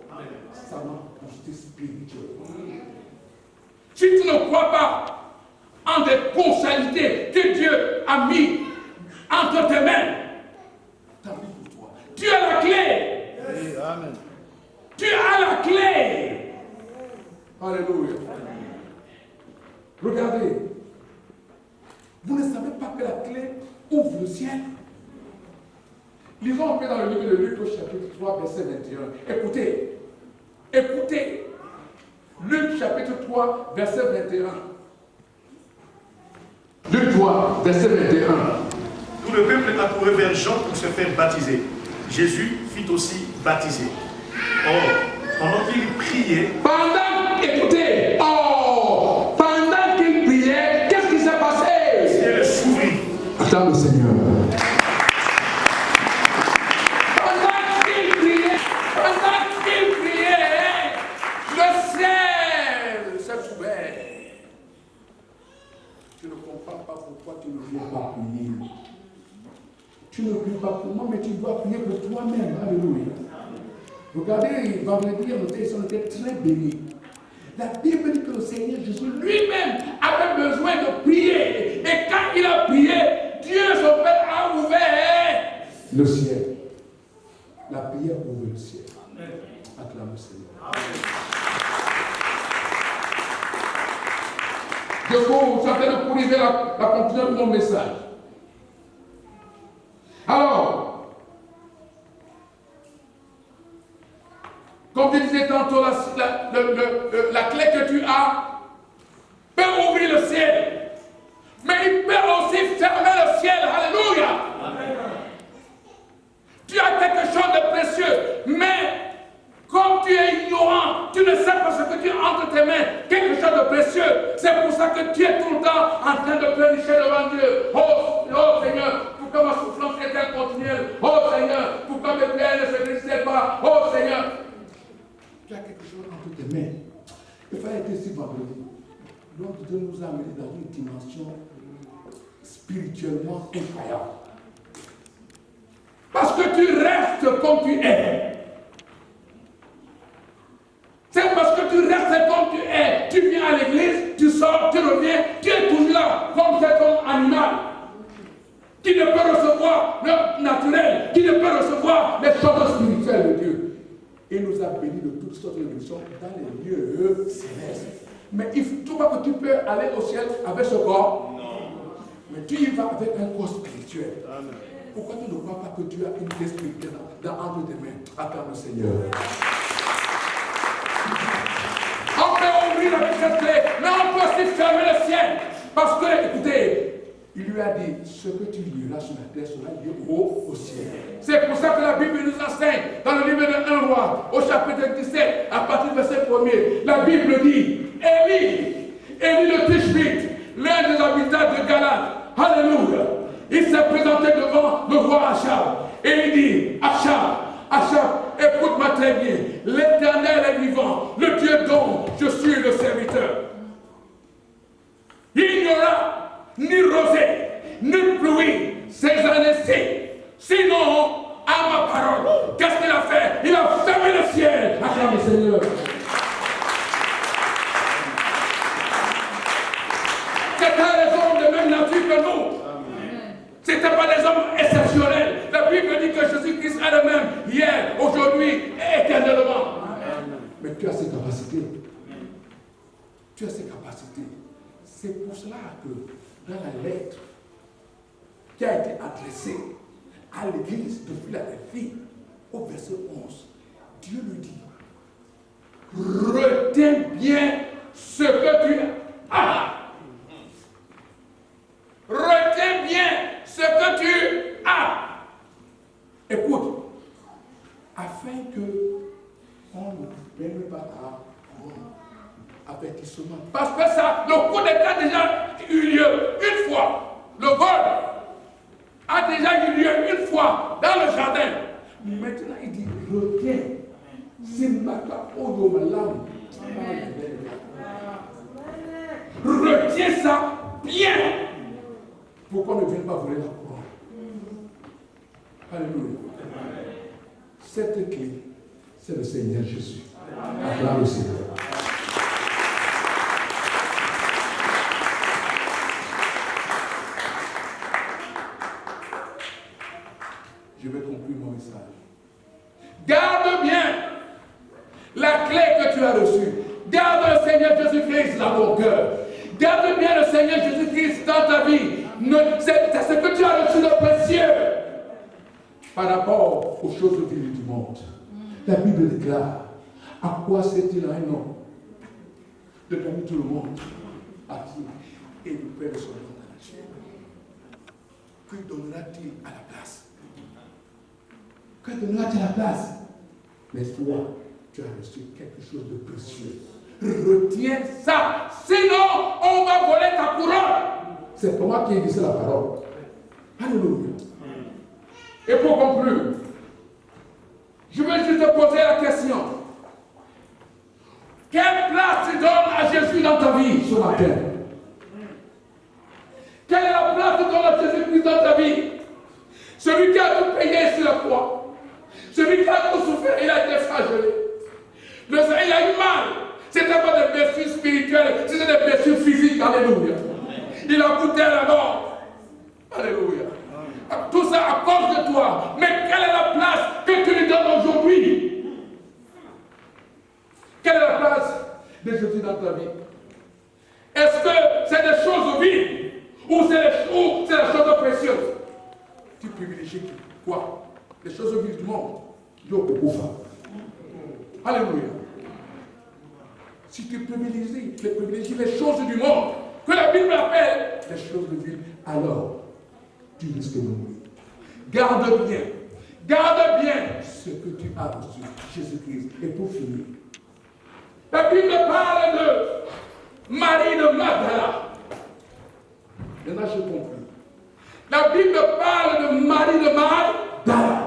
Ça m'a boosté spirituellement. Si tu ne crois pas en des potentialités que Dieu a mis entre tes mains, tant pis pour toi. Tu as la clé. Amen. Tu as la clé. Alléluia. Regardez. Vous ne savez pas que la clé ouvre le ciel. Lisons un peu dans le livre de Luc au chapitre 3, verset 21. Écoutez. Écoutez. Luc chapitre 3, verset 21. Luc 3, verset 21. Tout le peuple accourait vers Jean pour se faire baptiser. Jésus fit aussi baptiser. Or, pendant qu'il priait... Écoutez, pendant qu'il priait, qu'est-ce qui s'est passé? Le ciel s'ouvrit. Attends le Seigneur. Tu ne viens pas prier. Tu ne pries pas pour moi, mais tu dois prier pour toi-même. Alléluia. Regardez, vendredi, on était très bénis. La Bible dit que le Seigneur Jésus lui-même avait besoin de prier. Et quand il a prié, Dieu, son Père, a ouvert le ciel. La prière ouvre le ciel. Acclame le Seigneur. Je suis en train de pourrir la conclusion de mon message. Alors, comme je disais tantôt, la clé que tu as peut ouvrir le ciel. Mais il peut aussi fermer le ciel. Alléluia. Amen. Tu as quelque chose de précieux, mais comme tu es ignorant, tu ne sais pas ce que tu as entre tes mains, quelque chose de précieux. C'est pour ça que tu es tout le temps en train de pleurnicher devant Dieu. Oh Seigneur, pourquoi ma souffrance est continuelle? Oh Seigneur, pourquoi mes plaies ne se guérissaient pas? Oh Seigneur, tu as quelque chose entre tes mains. Il fallait être ici vendredi. Donc Dieu nous a amenés dans une dimension spirituellement incroyable. Parce que tu restes comme tu es. C'est parce que tu restes comme tu es. Tu viens à l'église, tu sors, tu reviens, tu es toujours là, comme cet homme animal, qui ne peut recevoir le naturel, qui ne peut recevoir les choses spirituelles de Dieu. Il nous a bénis de toutes sortes de missions dans les lieux célestes. Mais il ne faut pas que tu peux aller au ciel avec ce corps. Non. Mais tu y vas avec un corps spirituel. Amen. Pourquoi tu ne crois pas que tu as une clé spirituelle entre tes mains? Acclame le Seigneur. On peut ouvrir avec cette clé, mais on peut aussi fermer le ciel. Parce que, écoutez, il lui a dit, ce que tu liras sur la terre sera lié au ciel. C'est pour ça que la Bible nous enseigne, dans le livre de 1 Roi, au chapitre 17, à partir du verset 1er, la Bible dit, Élie le Tishbite, l'un des habitants de Galate, alléluia, il s'est présenté devant le roi Achab, et il dit, Achab, écoute-moi très bien, l'Éternel est vivant, le Dieu dont je suis le serviteur. Il n'y aura ni rosée, ni pluie ces années-ci. Sinon, à ma parole, qu'est-ce qu'il a fait? Il a fermé le ciel. Acclame le Seigneur. C'était des hommes de même nature que nous. Ce n'étaient pas des hommes exceptionnels. La Bible dit que Jésus-Christ est le même hier, aujourd'hui et éternellement. Amen. Mais tu as cette capacité. Tu as ces capacités. C'est pour cela que dans la lettre qui a été adressée à l'église de Philadelphie, au verset 11, Dieu lui dit, retiens bien ce que tu as. Retiens bien ce que tu as. Écoute, afin que on ne vienne pas à avertissement. Parce que ça, le coup d'État a déjà eu lieu une fois. Le vol a déjà eu lieu une fois dans le jardin. Maintenant, il dit, retiens. C'est ma retiens ça bien pour qu'on ne vienne pas voler la couronne. Alléluia. Cette clé, c'est le Seigneur Jésus. Acclame le Seigneur. Je vais conclure mon message. Garde bien la clé que tu as reçue. Garde le Seigneur Jésus-Christ dans ton cœur. Garde bien le Seigneur Jésus-Christ dans ta vie. C'est ce que tu as reçu de précieux par rapport aux choses vives du monde. La Bible déclare, à quoi sert-il un homme de gagner tout le monde à qui et de perdre son nom dans la chair? Que donnera-t-il à la place? Que donnera-t-il à la place? Mais toi, tu as reçu quelque chose de précieux. Retiens ça, sinon on va voler ta couronne. C'est pour moi qui ai dit la parole. Alléluia. Et pour conclure, je vais juste te poser la question. Quelle place tu donnes à Jésus dans ta vie ce matin? Quelle est la place que tu donnes à Jésus-Christ dans ta vie? Celui qui a tout payé sur la croix. Celui qui a tout souffert, il a été flagellé. Il a eu mal. Ce n'était pas des blessures spirituelles, c'était des blessures physiques. Alléluia. Il a coûté la mort. Alléluia. Tout ça à cause de toi. Mais quelle est la place que tu lui donnes aujourd'hui? Quelle est la place de Jésus dans ta vie? Est-ce que c'est des choses vives ou c'est des choses précieuses? Tu privilégies quoi? Les choses vives du monde. Alléluia. Si tu privilégies les choses du monde, que la Bible appelle les choses vives, alors tu risques de mourir. Garde bien ce que tu as reçu, Jésus-Christ. Et pour finir, la Bible parle de Marie de Magdala. Maintenant, j'ai compris. La Bible parle de Marie de Magdala.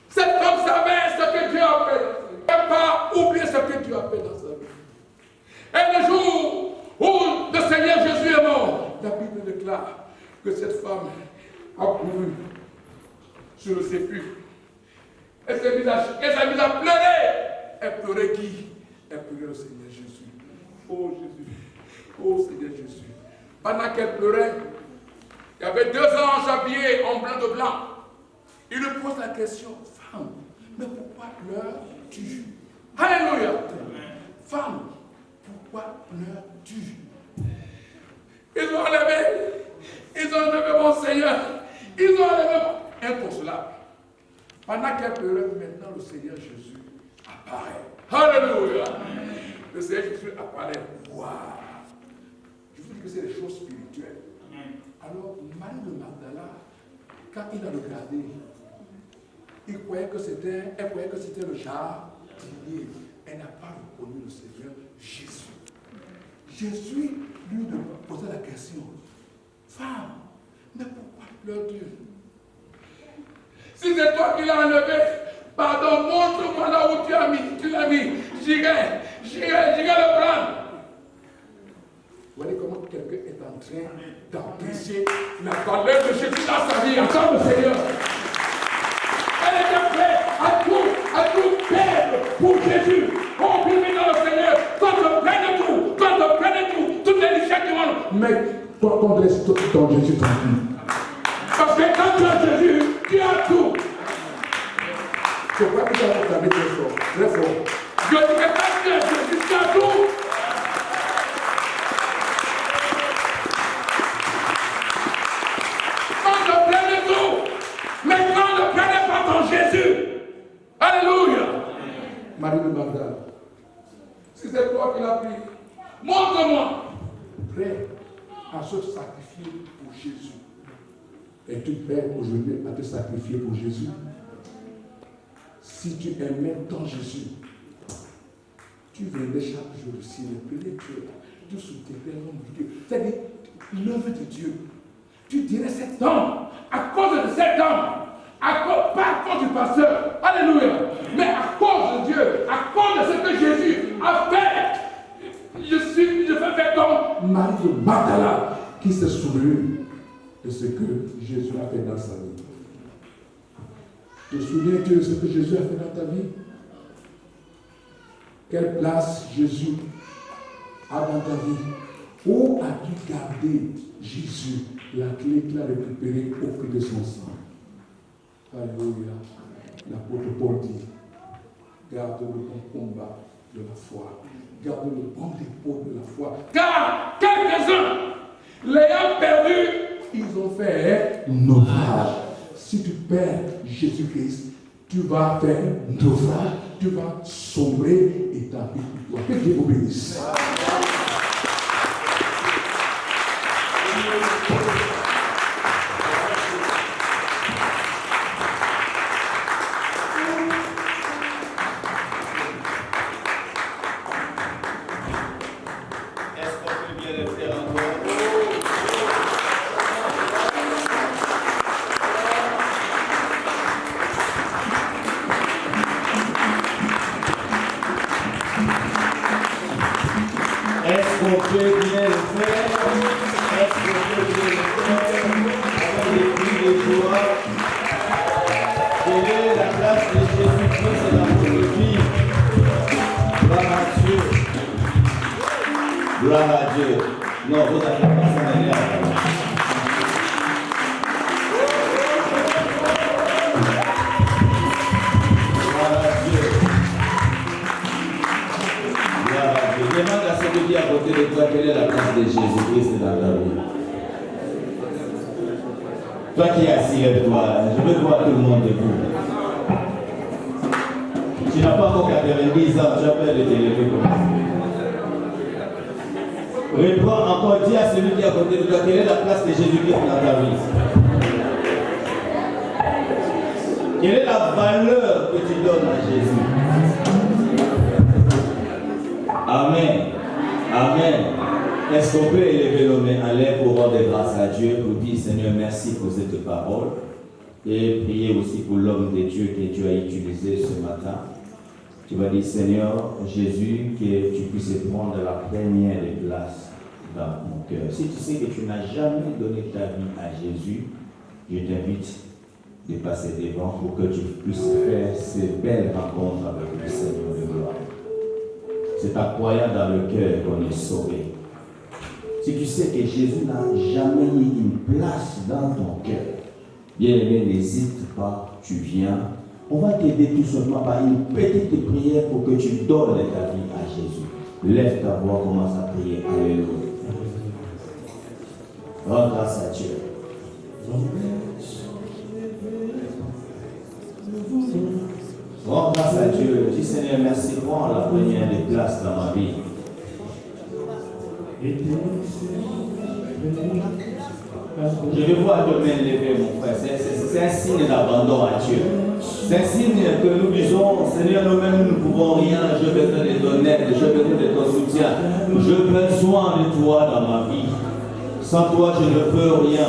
Cette femme savait ce que Dieu a fait. Elle n'a pas oublié ce que Dieu a fait dans sa vie. Et le jour où le Seigneur Jésus est mort, la Bible déclare que cette femme a couru sur le sépulcre. Elle s'est mise à pleurer. Elle pleurait qui? Elle pleurait le Seigneur Jésus. Oh Jésus. Oh Seigneur Jésus. Pendant qu'elle pleurait, il y avait 2 anges habillés en bleu de blanc. Il lui pose la question, femme, mais pourquoi pleures-tu? Alléluia. Femme, pourquoi pleures-tu? Ils ont enlevé mon Seigneur. Ils ont enlevé inconsolable. Pendant qu'elle pleurait, maintenant le Seigneur Jésus apparaît. Alléluia. Le Seigneur Jésus apparaît. Waouh. Je vous dis que c'est des choses spirituelles. Alors, Marie de Magdala, quand il a regardé, elle croyait que c'était le jardinier. Elle n'a pas reconnu le Seigneur Jésus. Jésus lui a posé la question, femme, mais pourquoi pleures-tu? Si c'est toi qui l'as enlevé, pardon, montre-moi là où tu l'as mis. J'irai le prendre. Vous voyez comment quelqu'un est en train d'empêcher la valeur de Jésus dans sa vie. Entends le Seigneur. Elle était prête à tout perdre pour Jésus. Oh, bienvenue dans le Seigneur. Quand on prenne tout, toutes les richesses du monde. Mais quand on laisse tout dans Jésus tranquille. Parce que quand tu as Jésus, tu as tout. Je crois que tu as proclamé très fort. Je dis que quand tu as Jésus, tu as tout. toi qui l'as pris. Montre-moi. Prêt à se sacrifier pour Jésus. Es-tu prêt aujourd'hui à te sacrifier pour Jésus? Si tu aimais tant Jésus, tu viendrais chaque jour au ciel, prier Dieu, tu soutiendrais l'homme de Dieu. C'est-à-dire, l'œuvre de Dieu. Tu dirais cet homme, à cause de cet homme, pas à cause du pasteur, alléluia, mais à cause de Dieu, à cause de ce que Jésus a fait. Je fais faire comme Marie de Magdala qui s'est souvenu de ce que Jésus a fait dans sa vie. Te souviens-tu de ce que Jésus a fait dans ta vie? Quelle place Jésus a dans ta vie? Où as-tu gardé Jésus, la clé qu'il a récupérée au prix de son sang? Alléluia. L'apôtre Paul dit, garde le bon combat de la foi. Garde le bon dépôt de la foi. Car quelques-uns, l'ayant perdu, ils ont fait naufrage. Si tu perds Jésus-Christ, tu vas faire naufrage. Tu vas sombrer et tant pis pour toi. Que Dieu vous bénisse. Gloire à Dieu. Non, vous allez pas s'en aller à la Gloire à Dieu. Gloire à Dieu. Demande à celui qui est à côté de toi quelle est la place de Jésus-Christ dans ta vie. Toi qui es assis avec toi, je veux voir tout le monde debout. Tu n'as pas encore 90 ans, tu as peur de te lever comme ça. Réponds encore, dis à celui qui est à côté de toi, quelle est la place de Jésus-Christ dans ta vie? Quelle est la valeur que tu donnes à Jésus? Amen. Amen. Est-ce qu'on peut élever nos mains en l'air pour rendre grâce à Dieu, pour dire Seigneur, merci pour cette parole, et prier aussi pour l'homme de Dieu que Dieu a utilisé ce matin. Tu vas dire, Seigneur Jésus, que tu puisses prendre la première place dans mon cœur. Si tu sais que tu n'as jamais donné ta vie à Jésus, je t'invite de passer devant pour que tu puisses faire ces belles rencontres avec le Seigneur de gloire. C'est en croyant dans le cœur qu'on est sauvé. Si tu sais que Jésus n'a jamais mis une place dans ton cœur, bien aimé, n'hésite pas, tu viens. On va t'aider tout simplement par une petite prière pour que tu donnes ta vie à Jésus. Lève ta voix, commence à prier. Alléluia. Rends grâce à Dieu. Rends grâce à Dieu. Dis Seigneur, merci pour la première des places dans ma vie. Je vais voir te mains levées, mon frère. C'est un signe d'abandon à Dieu. C'est un signe que nous disons, Seigneur, nous-mêmes nous ne pouvons rien. Je veux besoin de ton aide, je veux besoin de ton soutien. Je veux besoin de toi dans ma vie. Sans toi, je ne peux rien.